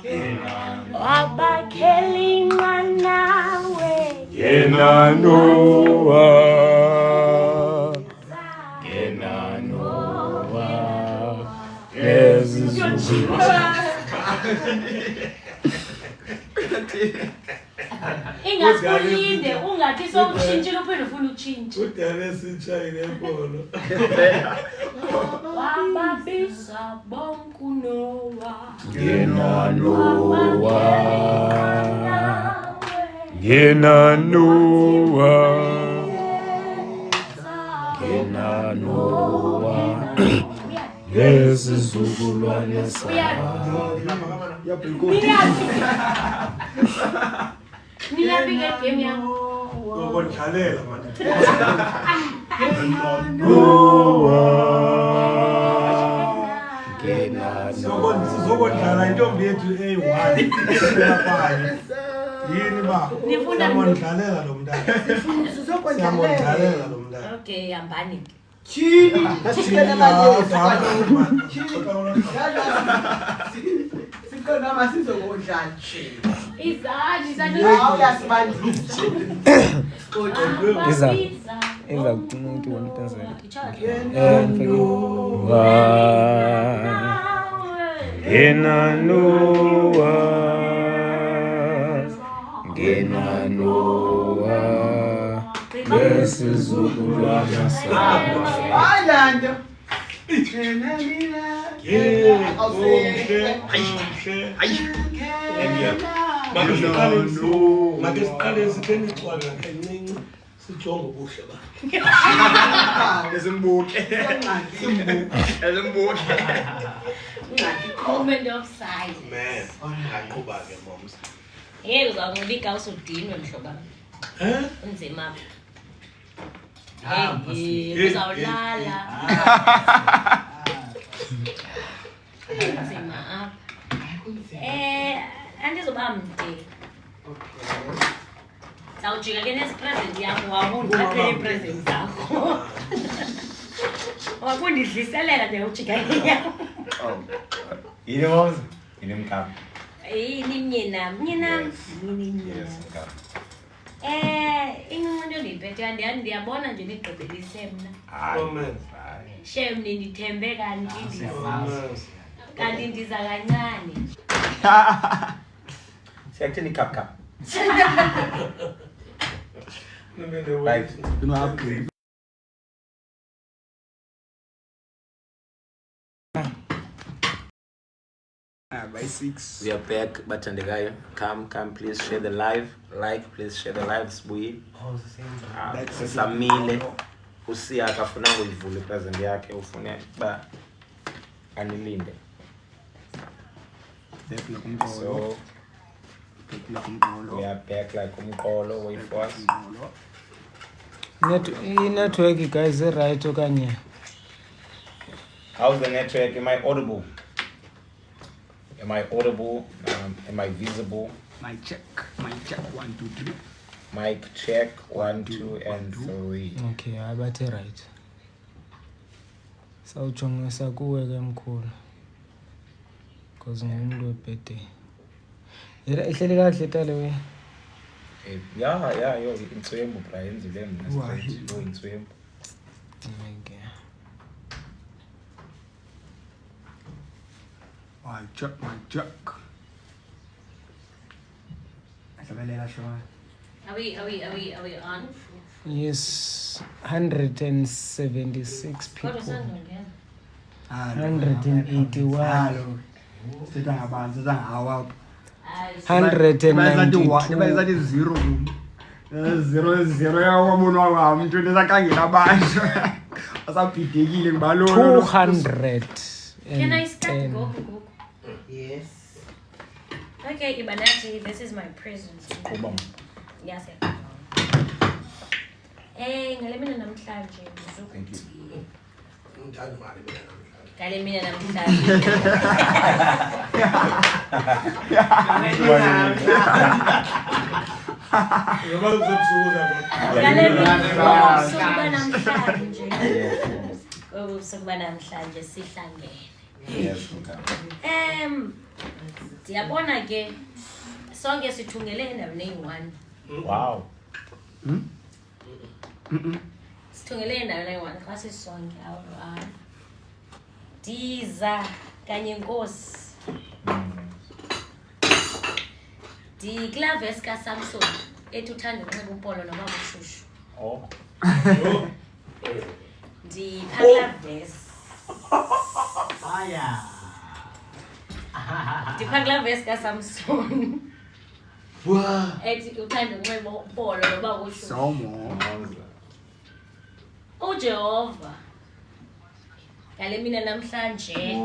Wabakhelinga nawe. Yena Noah. Ingakulinde ungathi sokushintshile uphinde ufuna utshintshe. Udale sitshayile empolo. Wababiza bonke Noah. Yena Noah. Yesizukulwane Niyaphi ke game yami? Ukondlalela manje. Sizokondlala intombi yethu eyi-1 lapha. Yini ba? Nifuna Siyamondlalela lo mntana. Siyamondlalela lo mntana. Okay, hambani. Chini. Sicela manje. Sicela masizokudlala nje. Izani Awuyasibandisa. iza kucina ukuthi wona pensela Yena Noah. Yesizukulwane Ayanda. Yeah. Make siqale sitheni icwanga encinci sijonge ubuhle bakhe. Esimbuke. Moment of silence. Man, aqhuba ke moms. Hey, uzawuncibika usudinwe mhloba. Unzima. Hey, uzawulala. Unzima apha. Andizoba mde. Zawujika ke nesipresent yakho wawundiphathele ipresent zakho. Wakundidliselela nje ujika yakho. Yini moms? Yini mkapa? Yini mnyenam? Mnyenam? Yes, mkapa. Incumo ndiyiphethe ndiyabona nje nigqibelise mna. Amen. Shem nindithembe kanti ndiza kancane. Siyakuthini kap. Right. You know, upgrade. By 6. We are back, Batandegaya. Come, please share the live. Please share the live, Sibuyi. Samile. Usia akafuna uyivule present yake ufune ba anilinde. So we are back like umqolo. Wait for us. Network guys right okanye. How's the network? Am I audible? Am I visible? Mic check 1 2 3. Mic check 1 2 and 3. Okay, abathe right. Sawujongisa kuwe ke mkhulu. Because ngumuntu webirthday. Yena ihleli kahle tale we. Yeah, yo intswembu bra yenzile mina straight. Yo intswembu. Okay. My check. Asabelela shwa. Are we on? Yes, 176 people. What was that again? 181. Sitha ngabantu ngawa. 192. Zero. Zero yawo umuntu wami ndisakangela abantu. Asabhidekile ngibalo. 200. Can I start go? Yes. Okay, Ibanati, this is my present. Kubam. Yes. Ngale mina namhlanje ngizokuthi. Ngithanda imali mina namhlanje. Ngale mina namhlanje. Ngoba uzobusuka Ngale mina sokuba namhlanje. Sokuba namhlanje sihlangene. Yes, mkapa. Siyabona ke sonke sithungele endaweni eyi-1. Wow. Sithungele endaweni eyi-1 xa sisonke awulo. Ndiza kanye Nkosi. Ndiklave esikaSamson ethi uthanda unxiba upolo noba bushushu. Oh. Ndiphakla vesi. Ndiphakla vesi kaSamson. Ethi uthanda unxiba upolo noba bushushu. Somo. uJehova ngale mina namhlanje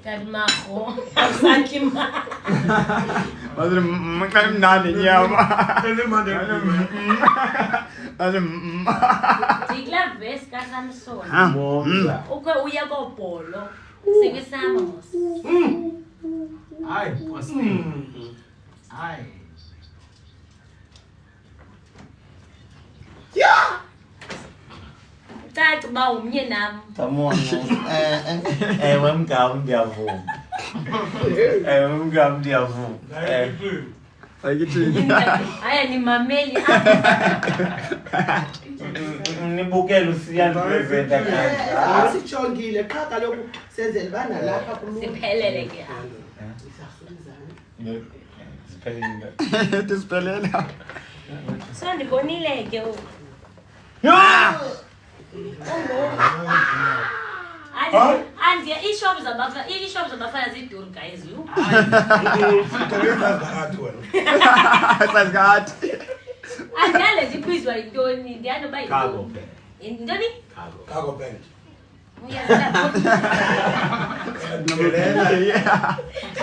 kaMago awusakhi ma Bazre mkhaya mnandi nyama. Elimande. Bazre Dikla vesi kaSamson. Ukwe uya kobholo. Sikisama mos. Hayi, wasi. Hayi. Yeah. Tathi ba umnye nami. Tamona. Wemgam ndiyavuma. Wemgam ndiyavuma. Ayithi. Aya ni mameli Nibukele usiyani present akanje. Sichongile qha kaloku senzele bana lapha kulo. Siphelele ke. Siphelele. Tisiphelela. So ndibonile ke u. And yeah, i-shops abafana ziduru guys. And yale ziphizwa intoni? Ndiyano ba Cargo. Intoni? Cargo band.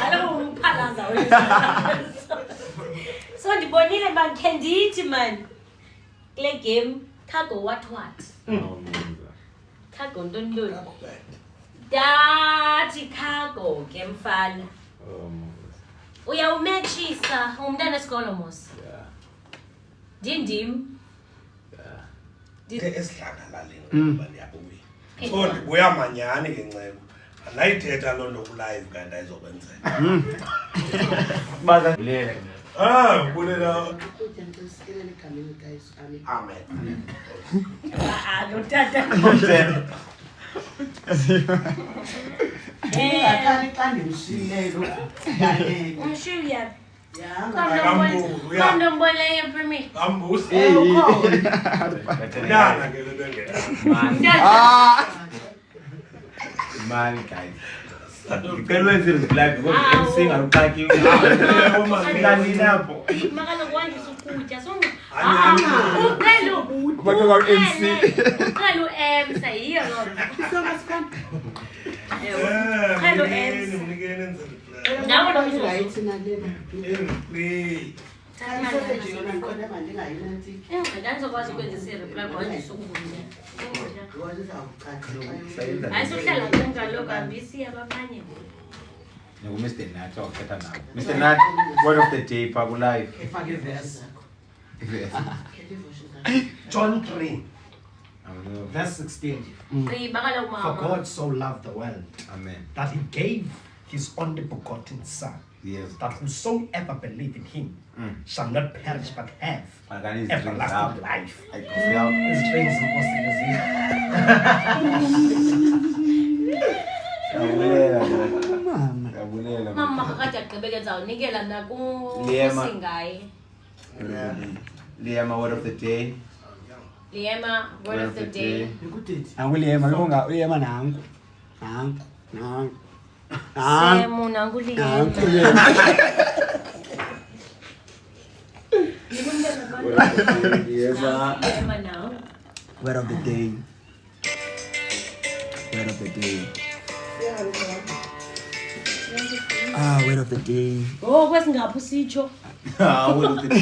Alo uphalaza wena. So ndibonile man kendithi man. Kule game cargo what? Cargo ntoni lo? Dathi cargo ke mfana. Uyawumechisa umntana esikolo mos. Dindim. Esidlangalaleni ngoba ndiyabuya. So ndibuya manyani ke ncebo. Anayithetha loo nto kulive kanti ayizokwenzeka. Bulela. Amen. Lo tata. Umshiya. Quando mbole primi. Ambusi. Nana ke le bengena. Man guys. Ngicela wenze black ngoba MC ngaluqaki. Ngani lapho. Makalo kwandisa ukutya so uqelo Bakwa MC. uqelo MC yiyo lo. Uqelo MC. Nawo lo mzuzu. Ngizokwazi ukwenza i-reply kwandisa ukuvuma. Ayisuhlala ngalo kambisi abamanye. Ngo Mr. Nat okhetha nawo. Mr. Nat, word of the day pa live. Efake verse. Verse. John 3 verse 16. Bakalo For mama. God so loved the world Amen. that he gave his only begotten son, Yes. that whosoever believe in him shall not perish but have Magani is everlasting life. I feel His dreams Mama kakade agqibeke zawunikela mna Liema. kusingaye. Liam, word of the day. Liema, word of the day. Anguliyema longa uyema nangu. Semu nangu Liema. Liema now. Word of the day. Word of the day. Word of the day. Oh, kwesingaphi usitsho? Word of the day.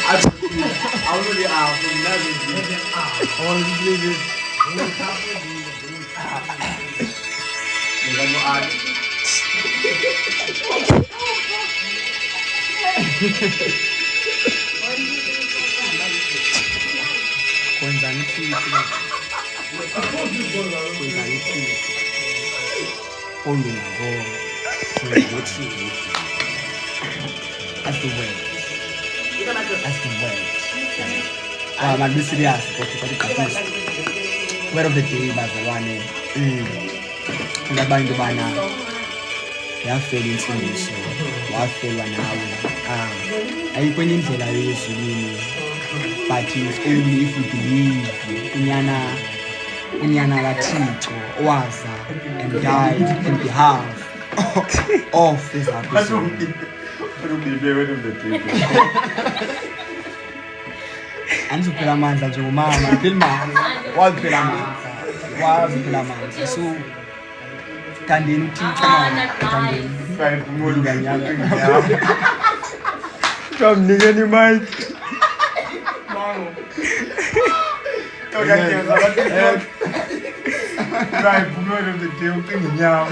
I already That's the way. That's the way. Man, be serious. Word of the day, bazalwane. Ngabantu bana. Yafela insindiso. Wafelwa nawe. Ayikho enye indlela yezulwini. But it's only if you believe. Unyana kaThixo owaza and died on behalf of his episode. Angizophela amandla nje umama ngiphilimama waziphela amandla so thandeni uThixo thandeni kamnikeni mic right word of the day uqinga inyawo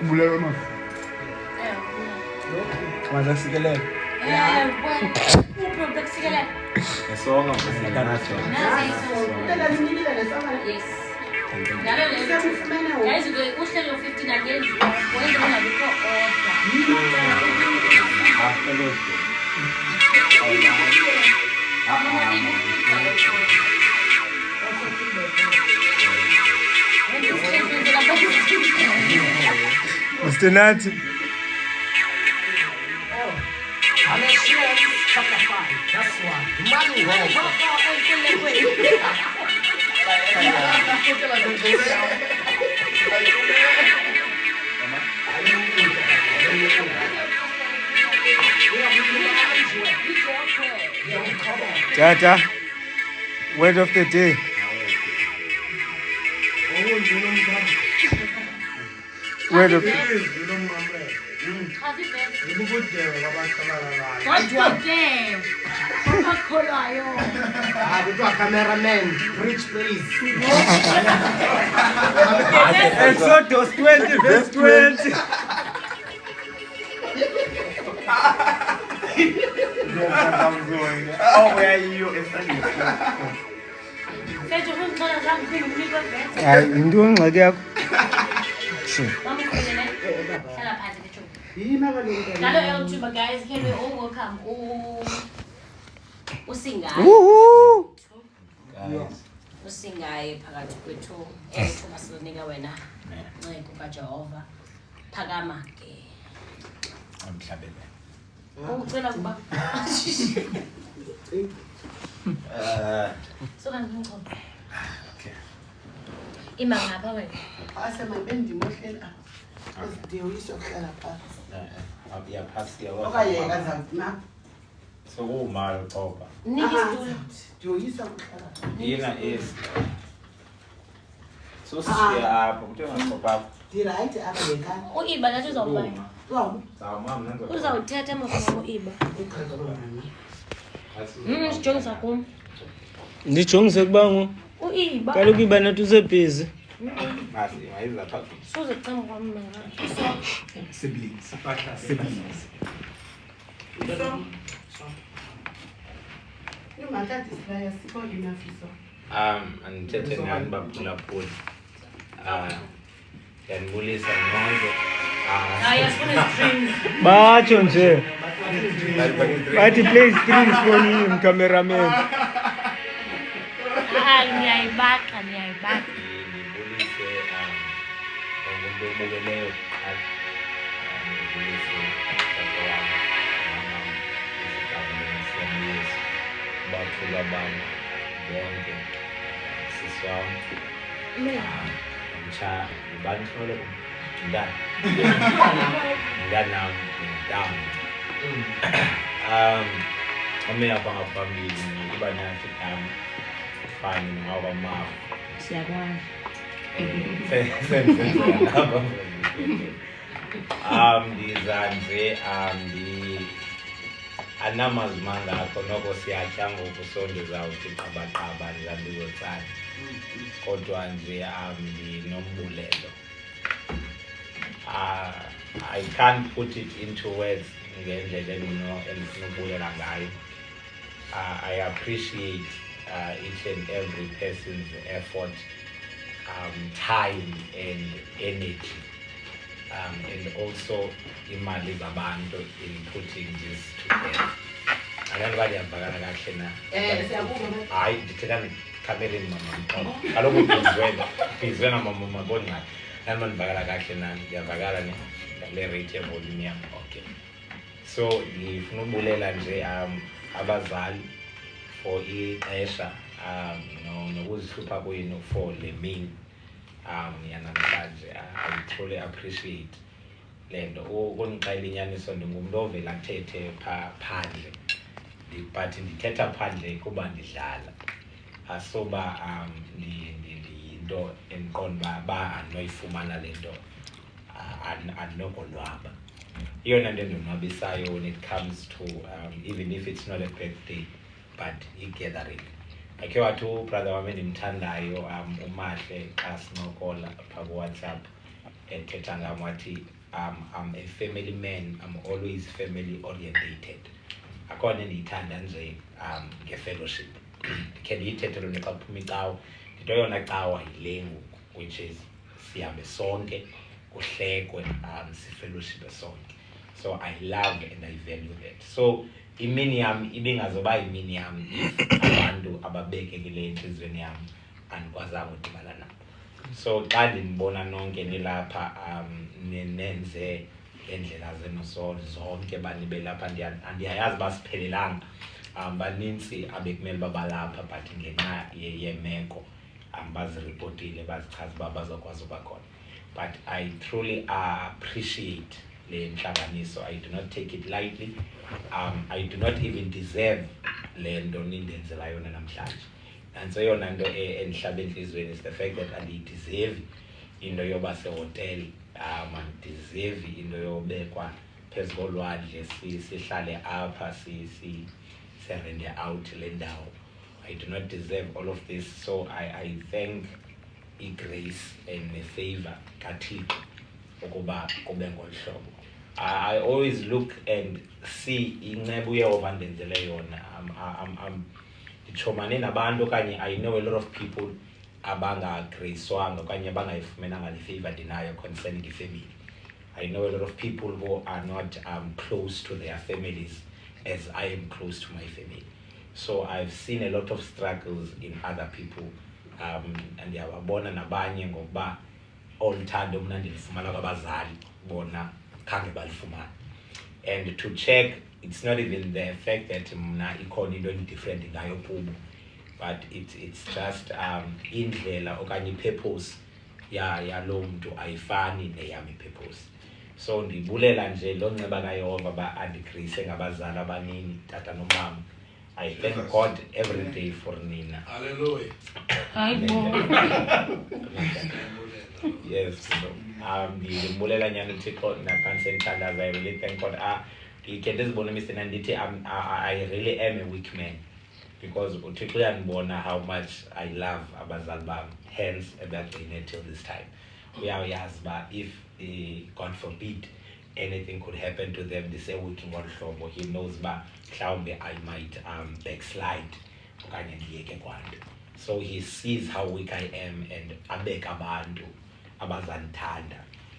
Bulewe ma. Waza sikelela. Upro beksikelele. Esonga mfanacho. Yes. Guys, uhlelo 15 against wenza ungabikho order. After those. Pastor Nathi. Galatians chapter 5, verse 1. Imali ngoba. Tata, word of the day. Word of the day. Cameraman, preach please. Exodus 20, verse 20. Oh, where are you? Hayi into ongxaki yakho. Hello YouTuber guys, can we all welcome uSingayi. Guys. Usingayi phakathi kwethu ethuba sizonika wena nceko kaJehova. Phakama ke. Amhlabele. Ucela kuba. So kanjani? Okay. Ima ngapha wena. Asema bendimohlela. Uzidewisa ukuhlala phansi. Yeah, pass here. Okanye kazavuna. So uma uqoba. Niki stool. Diyoyisa ukuhlala phansi. Yena is. So siya apho kuthiwa ngaqoba. Diright apha ngekhaya. Uiba nathi uzawubaya. Mama nanzo. Uzawuthetha mafuna uiba. Sijongisa kum. Ndijongise kuba ngo. Uiba. Kaloku iba nathi usebhizi. Masi mayiza phathi. Suze cama kwami manga. Siblings. Ungathathi isihlaya sikhona inafiso. Andithethe nani baphulaphuli. Yanibulisa nonke. Yasifuna strings. Batsho nje. Bathi play strings for him, cameraman. Ngiyayibaka. Ngibulise umuntu obukeleyo ngibulise tata wami mama izigaba bathula bami bonke sisi wami mtsha ngibanihlole nami ame apha ngaphambili kuba nathi fani ngoba mafu Siyakwazi. Ndizanje anamazwi mangakho noko siyatya ngoku so ndizawuthi qabaqaba ndizandizotsala kodwa nje ndinombulelo. I can't put it into words ngendlela endifuna ukubulela ngayo. I appreciate each and every person's effort, time and energy, and also imali zabantu in putting this together. Abantu bayabhakana kahle na. Hayi ndithetha nekhamereni mama mkhulu. Kaloku bizwena mama mabona. Nami ndibhakala kahle nami ndiyavakala ngale rate volume yami. Okay. So ngifuna ukubulela nje abazali for ixesha nokuzihlupha kwenu for le mini yanamhlanje. I truly appreciate lento. Ukunixela inyaniso ndingumuntu ovela athethe phandle but ndithetha phandle kuba ndidlala asoba ndiyinto endiqonda uba andinoyifumana le nto andinokonwaba. Iyona nto endonwabisayo when it comes to even if it's not a birthday but i-gathering. Akhe wathi ubrother wami endimthandayo uMahle xa sinokola phaa kuWhatsApp ethetha ngam wathi I'm a family man, I'm always family orientated. Akhona endiyithanda nje nge-fellowship. Ndikhe ndiyithethe loo nto xa kuphuma icawa into yona cawa yile ngoku which is sihambe sonke kuhlekwe sifellowship sonke. So I love and I value that. So imini yami ibingazoba imini yami abantu ababekekile enhlizweni yami andikwazanga udibana nabo. So xa ndinibona nonke nilapha nenze ngendlela zenu zonke banibe lapha andiyayazi basiphelelanga banintsi abekumele babalapha but ngenxa yemeko baziripotile bazichaza uba bazokwazi uba khona. But I truly appreciate le ntlanganiso. I do not take it lightly. I do not even deserve le nto nindenzela yona namhlanje. Nantso yona nto endihlaba entliziyweni is the fact that andiyideserve into yoba sehotel, andideserve into yobekwa phezu kolwandle sihlale apha sirende out le ndawo. I do not deserve all of this. So I thank grace and the favor kaThixo ukuba kube ngolu hlobo. I always look and see incebo uYehova ndenzele yona. Ndichomane nabantu okanye I know a lot of people abangagracewanga okanye abangayifumenanga le favor ndinayo concerning the family. I know a lot of people who are not close to their families as I am close to my family. So I've seen a lot of struggles in other people, and ndiyababona nabanye ngokuba oluthando mna ndilifumana kwabazali bona khange balifumana. And to check, it's not even the fact that mna ikhona into different ngayo kubo, but it's just indlela okanye purpose yalo mntu ayifani neyami purpose. So ndibulela nje lo nceba kaYehova ba andigrace ngabazali abanini tata nomama. I thank God every day for Nina. Hallelujah. Yes. Ndibulela nyani uThixo naphantsi enthandaza. I really thank God. You can just bone Mr. Nanditi, I really am a weak man. Because uThixo uyandibona how much I love abazali bami. Hence, ebagcine till this time. Uyayazi ba if God forbid anything could happen to them, they say working on hlobo, he knows ba mhlawumbe I might backslide okanye ndiyeke kwanto. So he sees how weak I am and abeka abantu abazanithanda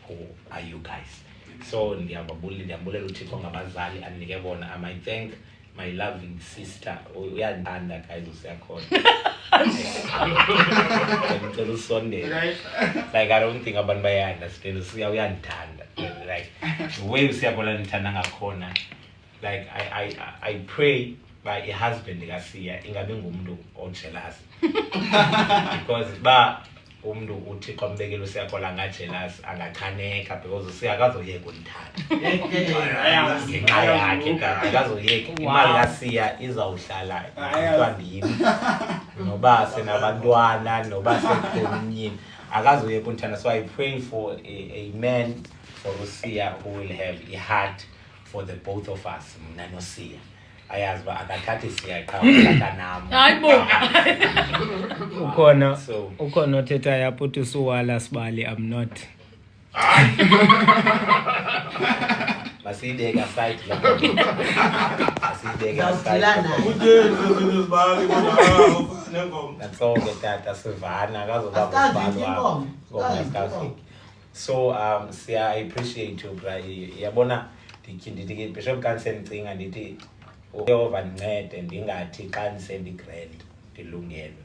who are you guys. So ndiyabulela uThixo ngabazali andinike bona. I thank my loving sister uyandithanda guys usiyakhona. Ngicela usondele. Like I don't think abantu bayaunderstand uyandithanda. Like the way usiyabona ngithanda ngakhona, like I pray by a husband likasiya ingabe ngumuntu ojealous. Because ba umuntu uThixo ambekele usiyakhola ngajealous angakhaneka because usiyakazoyeka unithanda. Ngenxa yakhe akazoyeka imali kasiya izawuhlala emntwandini noba senabantwana noba sekhomnyini akazoyeka unithanda. So I pray for a man for Usia who will have a heart for the both of us, mna noSiya. Ayazi ba akathathi Siya qha uthatha nami. Hayibo. Ukhona othetha yapho uthi usuwala sibali I'm not. Masiyibeke aside lapho. Masiyibeke aside. Natsoke tata sivana akazoba kubhalwa ngomasikhafiki. So Siya, I appreciate you bra. Yabona ndithi Bishop kansencinga ndithi uYehova ndincede ndingathi xa ndisendigrand ndilungelwe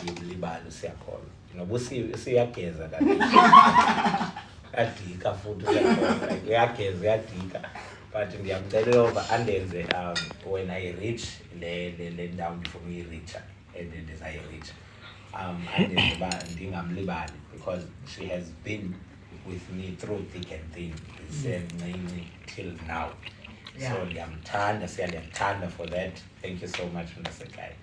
yimlibalo siyakholwa. Noba usiyageza adika futhi uyakholwa uyageza uyadika. But ndiyamcela uYehova andenze when I reach le ndawo ndifuna uyireacha and ndizayireacha. Andenze uba ndingamlibali because she has been with me through thick and thin, mainly till now. Yeah. So ndiyamthanda for that. Thank you so much, Mr. Kai.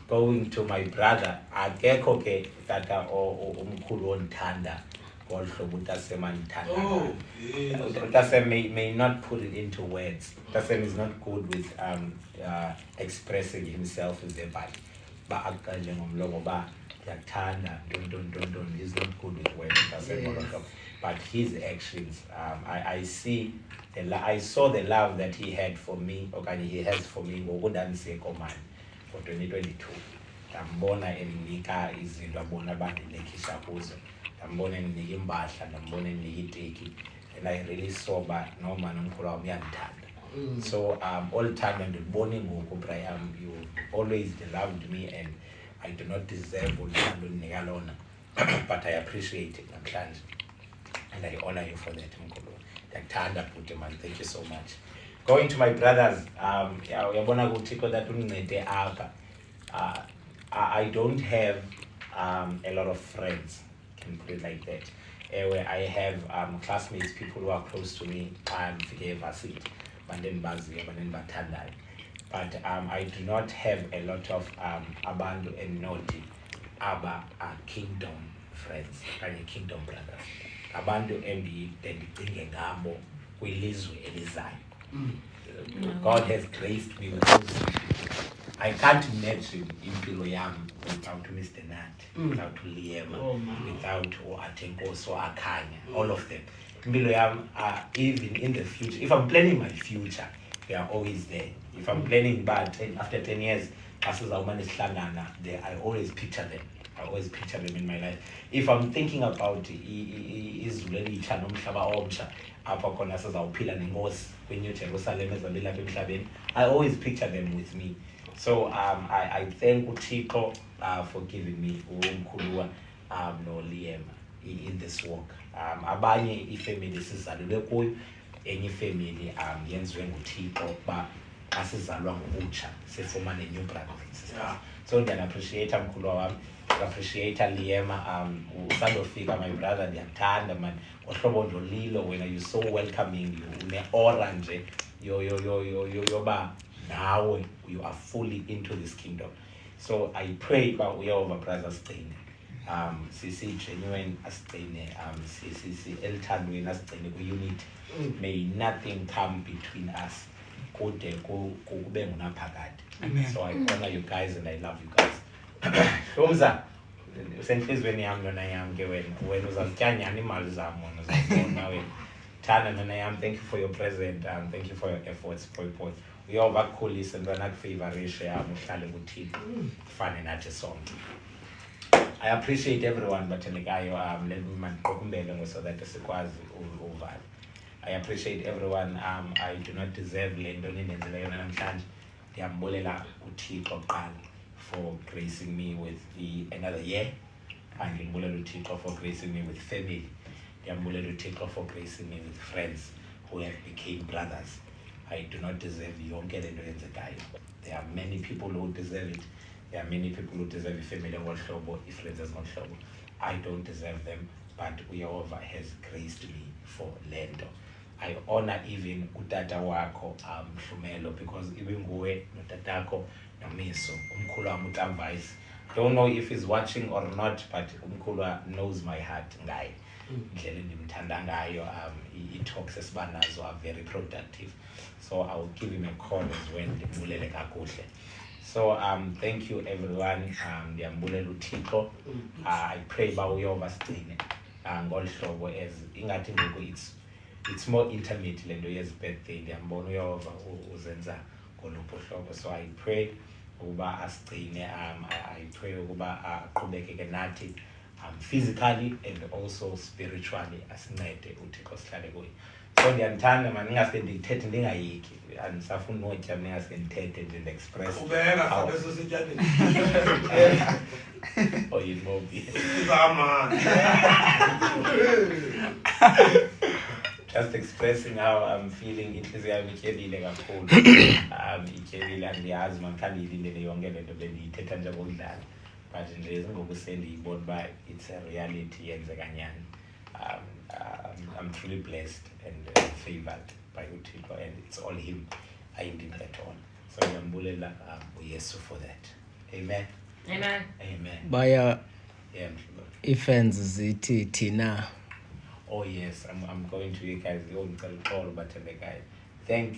Going to my brother, akekho ke tata umkhulu ondithanda ngolu hlobo utasemanithanda. Utasem may not put it into words. Utasem is not good with expressing himself verbally. Ba akanje ngomlomo ba yathanda don't. He's not good with words. But his actions, I saw the love that he had for me, okanye he has for me ngokundaniseko man for 2022. Ndambona eninika izinto abona bandilekisha kuzo. Ndambona eninika impahla, ndambona eninika iteki. And I really saw ba noma nomkhulu wami uyandithanda. So all the time ndibone ngoku Brian, you always loved me and I do not deserve uthando oninika lona. but I appreciate it namhlanje, and I honor you for that, mkhulu. Ndiyakuthanda bhuti man, thank you so much. Going to my brothers, uyabona kuThixo that undincede apha. I don't have a lot of friends, can put it like that. Where I have classmates, people who are close to me, and but I do not have a lot of abantu enodi aba kingdom friends kanye kingdom brothers. Abantu endicinge ngabo kwilizwe elizayo. God has graced me with those people. I can't imagine impilo yam without Mr. Nat, without Liema, without Atenkoso, Akanya, all of them. Impilo yam, even in the future, if I'm planning my future, they are always there. If I'm planning after 10 years, I always picture them. I always picture them in my life. If I'm thinking about Israeli I always picture them with me. So I thank uThixo for giving me umkhulu no Liam in this walk. Abanye ifamily sizalelwe kuyo, enye family yenziwe nguThixo ba asizalwa ngobutsha sifumane new brothers and sisters. So I appreciate mkhulu wami, appreciate Liam usandofika my brother, ndiyakuthanda man. Ngohlobo ndolilo wena, you so welcoming, you une aura nje yoba nawe you are fully into this kingdom. So I pray ba uyova brothers sigcine sisi genuine asigcine sisi elithandweni asigcine ku unity. May nothing come between us kude kube ngunaphakade. So I honor you guys and I love you guys. Hlomza usenhlizweni yami lona yami ke wena uzazityanyana imali zami wena uzabona wena. Thana nona yami, thank you for your present, thank you for your efforts point. Uyova kukhulisa ntwana kufavorishe yami uhlale kuThixo fane nathi sonke. I appreciate everyone but let me mandiqokumbele so that sikwazi uvala. I appreciate everyone. I do not deserve le nto nindenzele yona namhlanje. Ndiyambulela uThixo kuqala for gracing me with another year, and ndimbulela uThixo for gracing me with family. Ndiyambulela uThixo for gracing me with friends who have become brothers. I do not deserve yonke le nto yenzekayo. There are many people who deserve it. There are many people who deserve family ngohlobo, friends ngohlobo. I don't deserve them, but Uyehova has graced me for lento. I honor even utata wakho Mhlumelo, because even nguwe notatako noMiso umkhulu wami uTamvayisi. Don't know if he's watching or not, but umkhulu knows my heart ngaye. Indlela ndimthanda ngayo, talks esibanazo are very productive. So I will give him a call as well ndimbulele kakuhle. So thank you everyone. Ndiyambulela uThixo. I pray ba uyova sigcine ngolhlobo as ingathi ngoku it's more intimate le nto yezi birthday. Ndiyambona uyova uzenza ngolupho hlobo. So I pray ukuba asigcine. I pray ukuba aqhubekeke nathi physically and also spiritually asincede uThixo sihlale kuye. So ndiyamthanda man, ningaske ndithethe ndingayiki, andisafuni notya ningaske ndithethe nje ndi-express oh yimobi just expressing how I'm feeling. Inhliziyo yami ityebile kakhulu, ityebile, andiyazi mangikhange yilindele yonke le nto bendiyithetha njengokudlala, but nje ngoku sendiyibona uba it's a reality yenzeka nyani. I'm truly blessed and favored by uThixo, and it's all him. I didn't at all. So ndiyambulela uYesu for that. Amen. Amen. Amen. Baya Yeah. ifans zithi thina. Oh yes, I'm going to you guys. You won't call, but I thank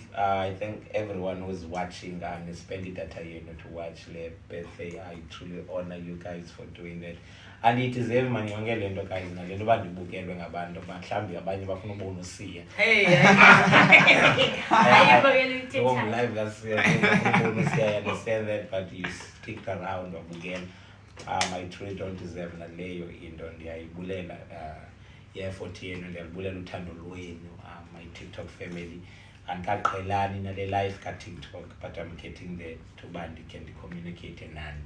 everyone who's watching and spending that time to watch the birthday. I truly honor you guys for doing that. And it is everyone yonke le nto guys nale nto bandibukelwe ngabantu mhlawumbi abanye bafuna ubona usiya. Hey. Live I understand that, but you stick around again. I truly don't deserve naleyo into. Ndiyayibulela effort yenu, ndiyabulela uthando lwenu, my TikTok family. Andikaqhelani nale live ka TikTok, but I'm getting there to bandi can communicate nani.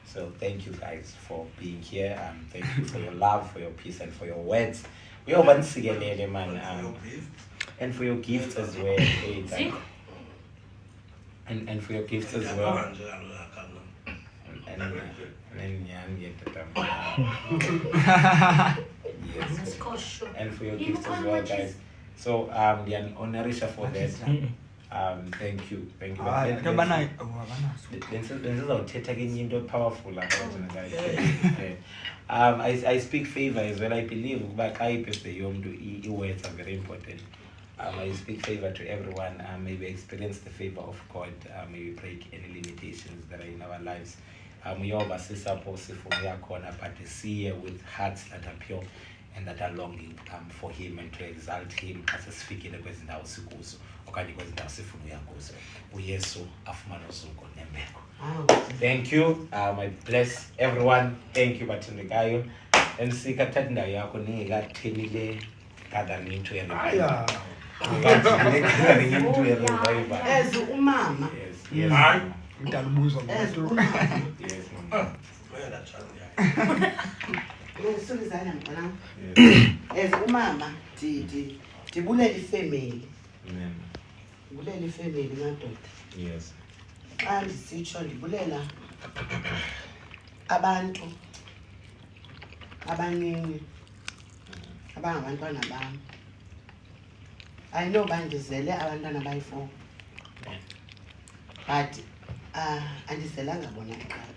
So thank you guys for being here. Thank you for your love, for your peace, and for your words. We all want to get there, man. And for your gifts as well. And for your gifts as well. And for your gifts as well, guys. So they are honorisha for that. Thank you. Powerful. I speak favor as well. I believe words are very important. I speak favor to everyone. May we experience the favor of God. May we break any limitations that are in our lives. We all but see with hearts that are pure and that are longing for Him and to exalt Him as a speaking of His now Sikuso. Thank you. I bless everyone. Thank you, Batundegayo. And Sikatanda Yakoniga Tinile Kadaninto and As umama. Yes. As umama, Tibuleli family. Buleli family madoda. Yes. Sitsho ndibulela abantu abanini abangabantwana bami. I know bandizele abantwana bayi-4. But andizelanga bona kuqala.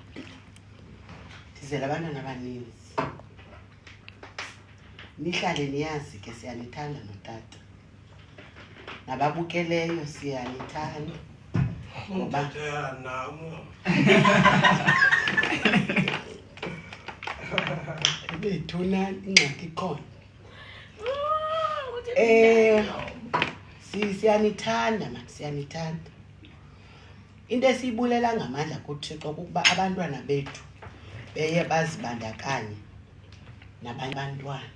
Ndizele abantwana abaninzi. Nihlale niyazi ke siyanithanda notata. Nababukeleyo siyanithanda. Ngoba bethuna ingxaki khona. Siyanithanda man, siyanithanda. Into esiyibulela ngamandla kuThixo kukuba abantwana bethu beye bazibandakanye nabanye abantwana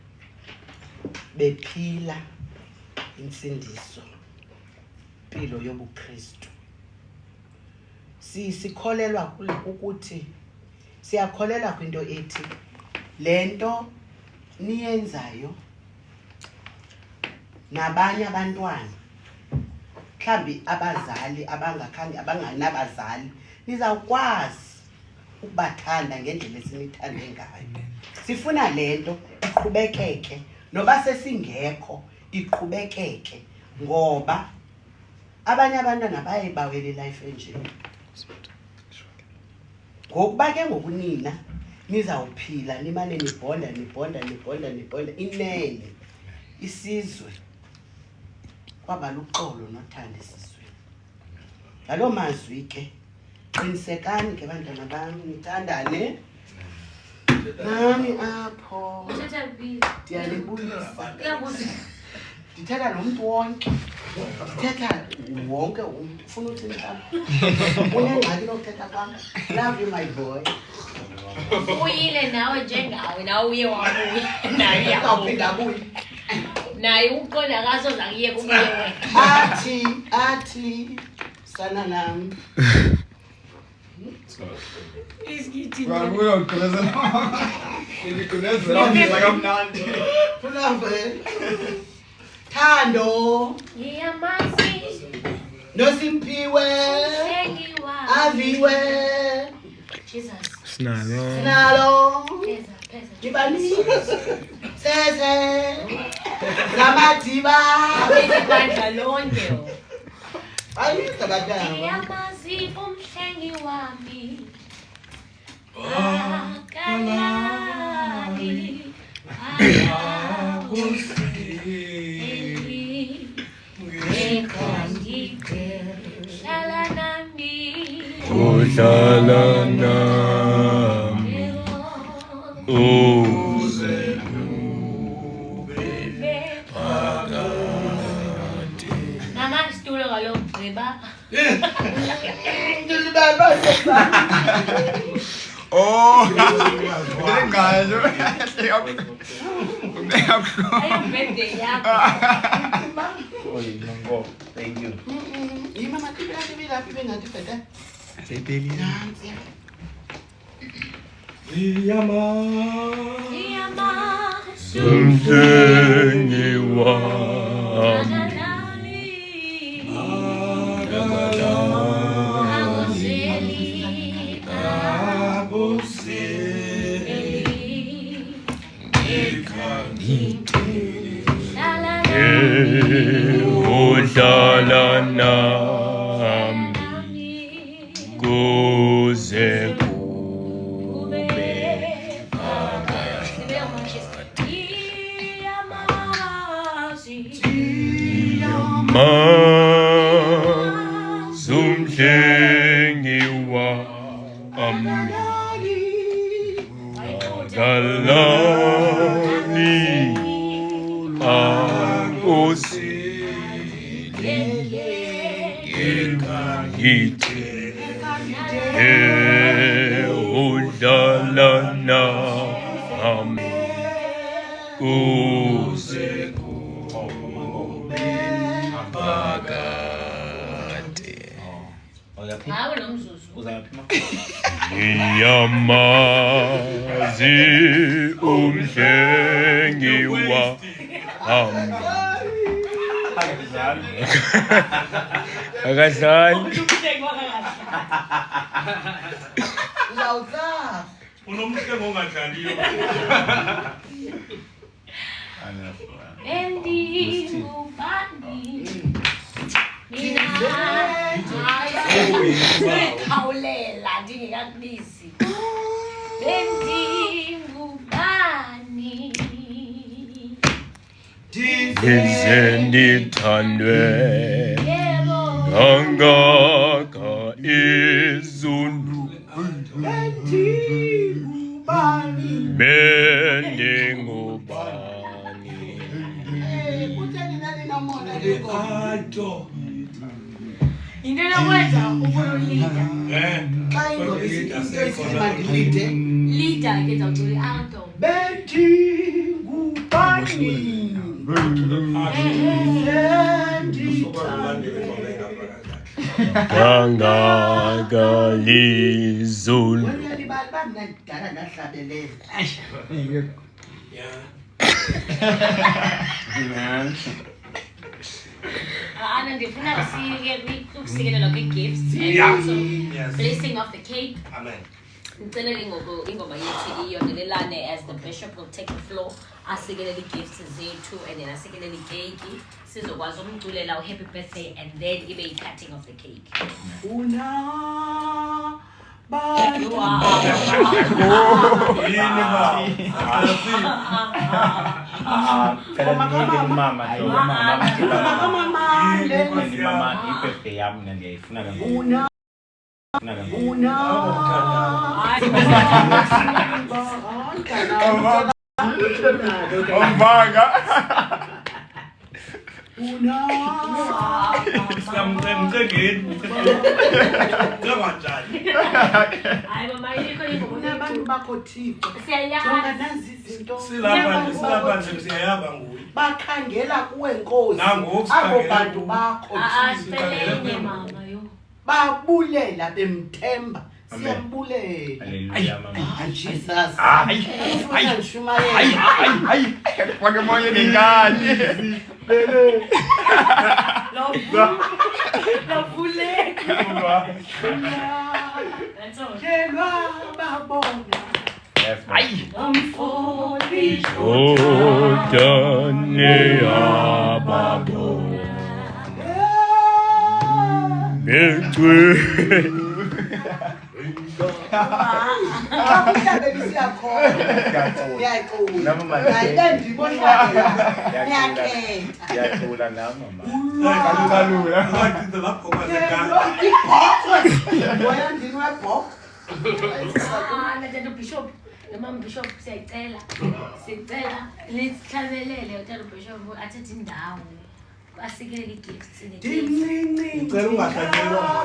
bephila insindiso impilo yobuKristu. Sikholelwa ukuthi siyakholelwa kwinto ethi lento niyenzayo nabanye abantwana mhlambi abazali abanganabazali nizawukwazi ukubathanda ngendlela esinithande ngayo. Sifuna lento iqhubekeke noba sesingekho iqhubekeke ngoba abanye abantwana bayayibawela life enje. Ngokuba ke ngokunina nizawuphila nimane nibhonda inene isizwe kwaba luxolo nothanda esizweni. Ngaloo mazwi ke qinisekani ke bantwana bami nithandane nami apho ndiyalibulisa. Ndithetha nomuntu wonke. Ndithetha wonke umuntu ufuna uthi mhlawumbi unengxaki nokuthetha kwam. Love you my boy. Uyile nawe njengawe nawe uye wabuya naye Uzawuphinda abuye. naye uqonda kaso zakuye kubuye wena. Athi sana nami. Isikithi. Thando. Ngiyamazi. Nosimpiwe. Aviwe. Jesus. Sinalo. Ibani. Sese. Namadiba. Ibandla lonke. Ayisa badala. Ngiyamazi umhlengi wami. Akalali. Uhlala nami uze ube phakade. Mama situlo kaloku gqiba. Oh, Ayo birthday yakho. Thank you. Mama, keep it up, keep it up, keep it up. Say Billy. Yeah. Something you want. Udlala nami kuze kube phakade. Umhlengi wami akalali udlala nami kuze kube phakade. Ngiyamazi umhlengi wami akadlali. Unomhlengi ongadlaliyo. Khawulela ndingekakubizi. Bendingubani? Ndize ndithandwe kangaka izulu bendingubani. Into yokwenza ukululida. Xa ingoba into isithi mandilide. Lida ke ndawucula i-alto. Bendingubani? Kangaka lizulu Uyalibala uba mna ndidala ndahlabelela. Anna, ndifuna ukusikelela kwi-gifts and also blessing of the cake. Amen. Ngicela ke ngoku ingoma yethu iyondelelane as the bishop will take the floor. Asikelele i-gifts zethu and then asikelele ikeyiki. Sizokwazi umculela happy birthday and then ibe yi-cutting of the cake. Bakhangela kuwe Nkosi abo bantu bakho babulela bemthemba siyambulela. Hallelujah, mama. Jesus. Kwake moyo ningani. Mama Bishop siyacela lisithabelele uTata Bishop athethe indawo basikele i-gifts Ngicela ungahlatshelwa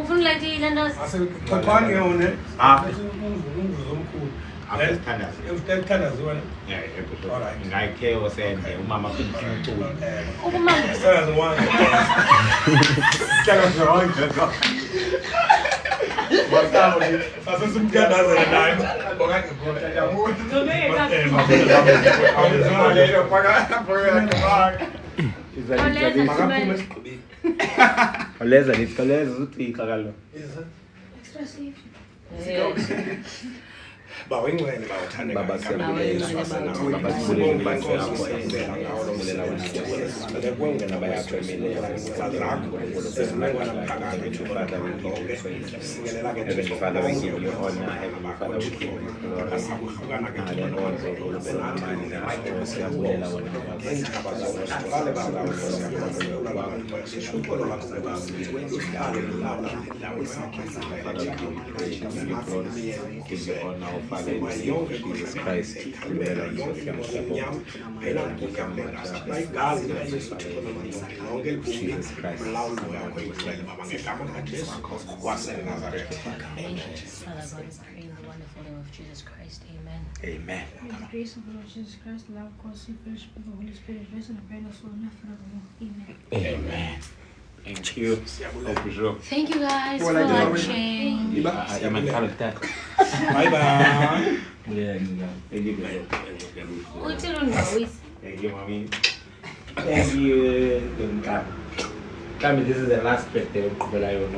Ufuna like ile nto Xaphani ke wona. Uthandaza wena. Alright. Ngayikhe osende umama phindisa umculo. ukumama Uthandaza wona. Thandaza wonke. Asesumthandaza naye. Oleza lithi oleza uthi xakalo. expressive Bawengcwele bawuthande Baba siyabulele baba sibulele bantu yakho esibulela wena ngena bayakho emileyo Heavenly Father, we give you honor. Heavenly Father, we give you glory. Siyabulela wena give you honor, oh Father, in the name of Jesus Christ. Jesus Christ. Father God, we pray in the wonderful name of Jesus Christ. Amen. Amen. May the grace of the Lord Jesus Christ, the love of God, the fellowship of the Holy Spirit, rest and abide with us all now forevermore. Amen. Amen. Thank you. Thank you guys for watching. Bye bye. Until always. Thank you, mommy. Thank you. Tell me this is the last birthday of Kubelayo.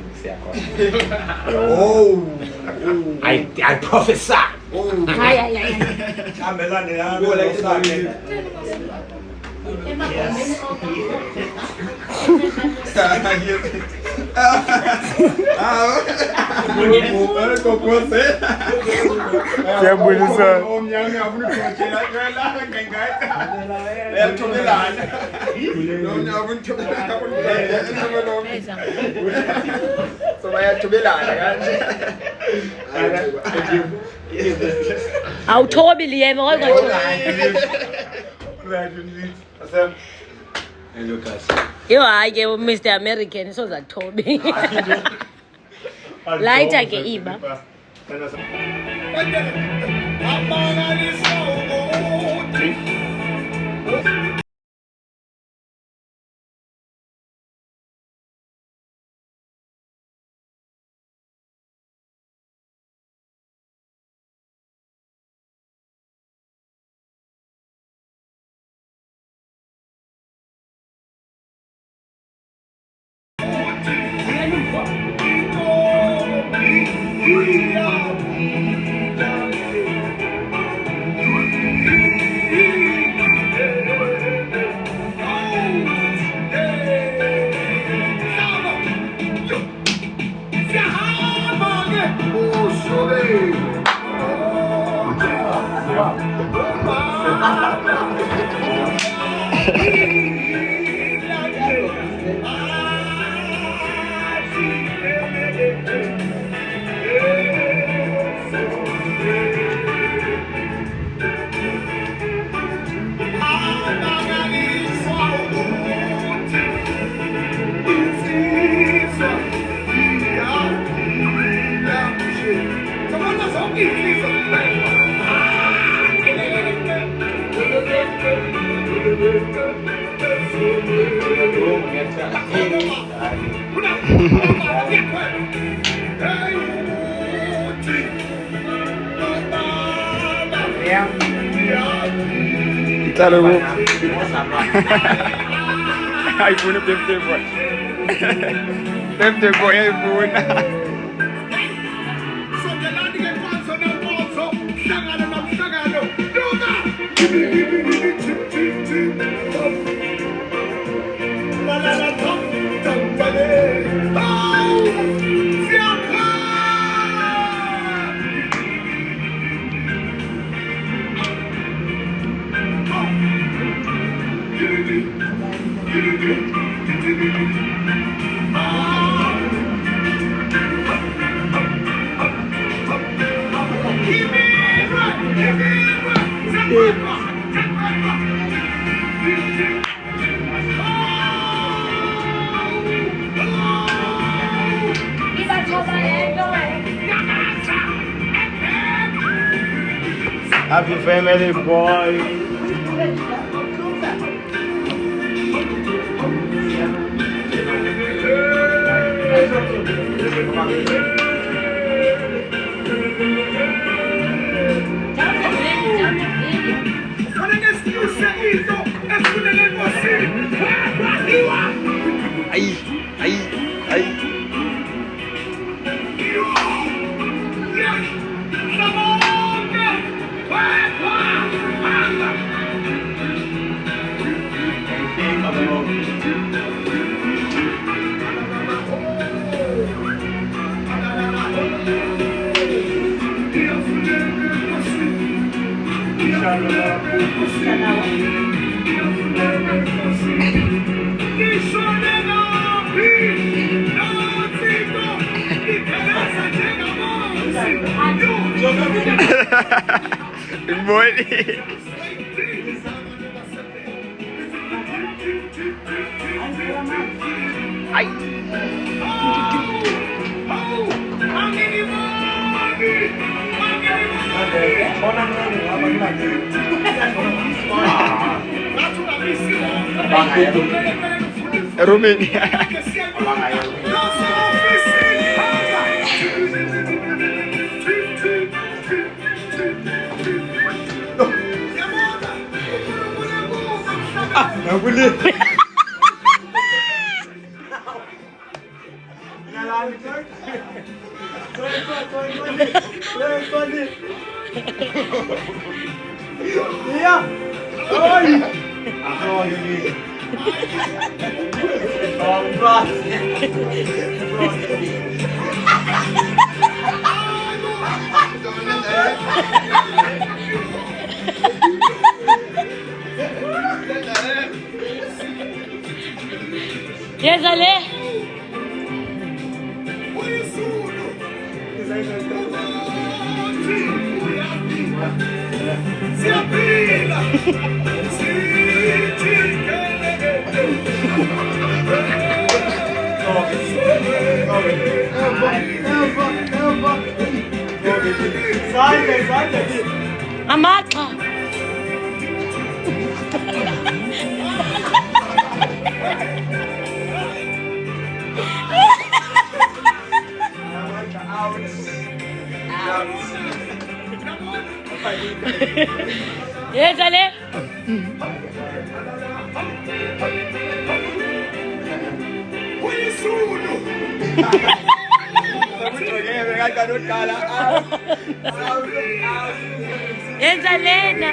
Oh. I prophesy. Awuthobi liyeme Yo hayi ke Mr American sozathobi. Lighter ke iba. iPhone 50 boy. 50 boy iPhone. Give me Happy family, boy. Ay. Boy. Ay. Romania. Nggak boleh. Iya. Oi. Aku ini. Yes, Ale. Amaka. Yes, Ale. Yes, Alena.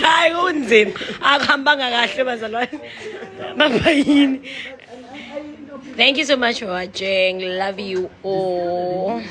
Hayi kunzima akuhambanga kahle bazalwane babayini. Thank you so much for watching. Love you all.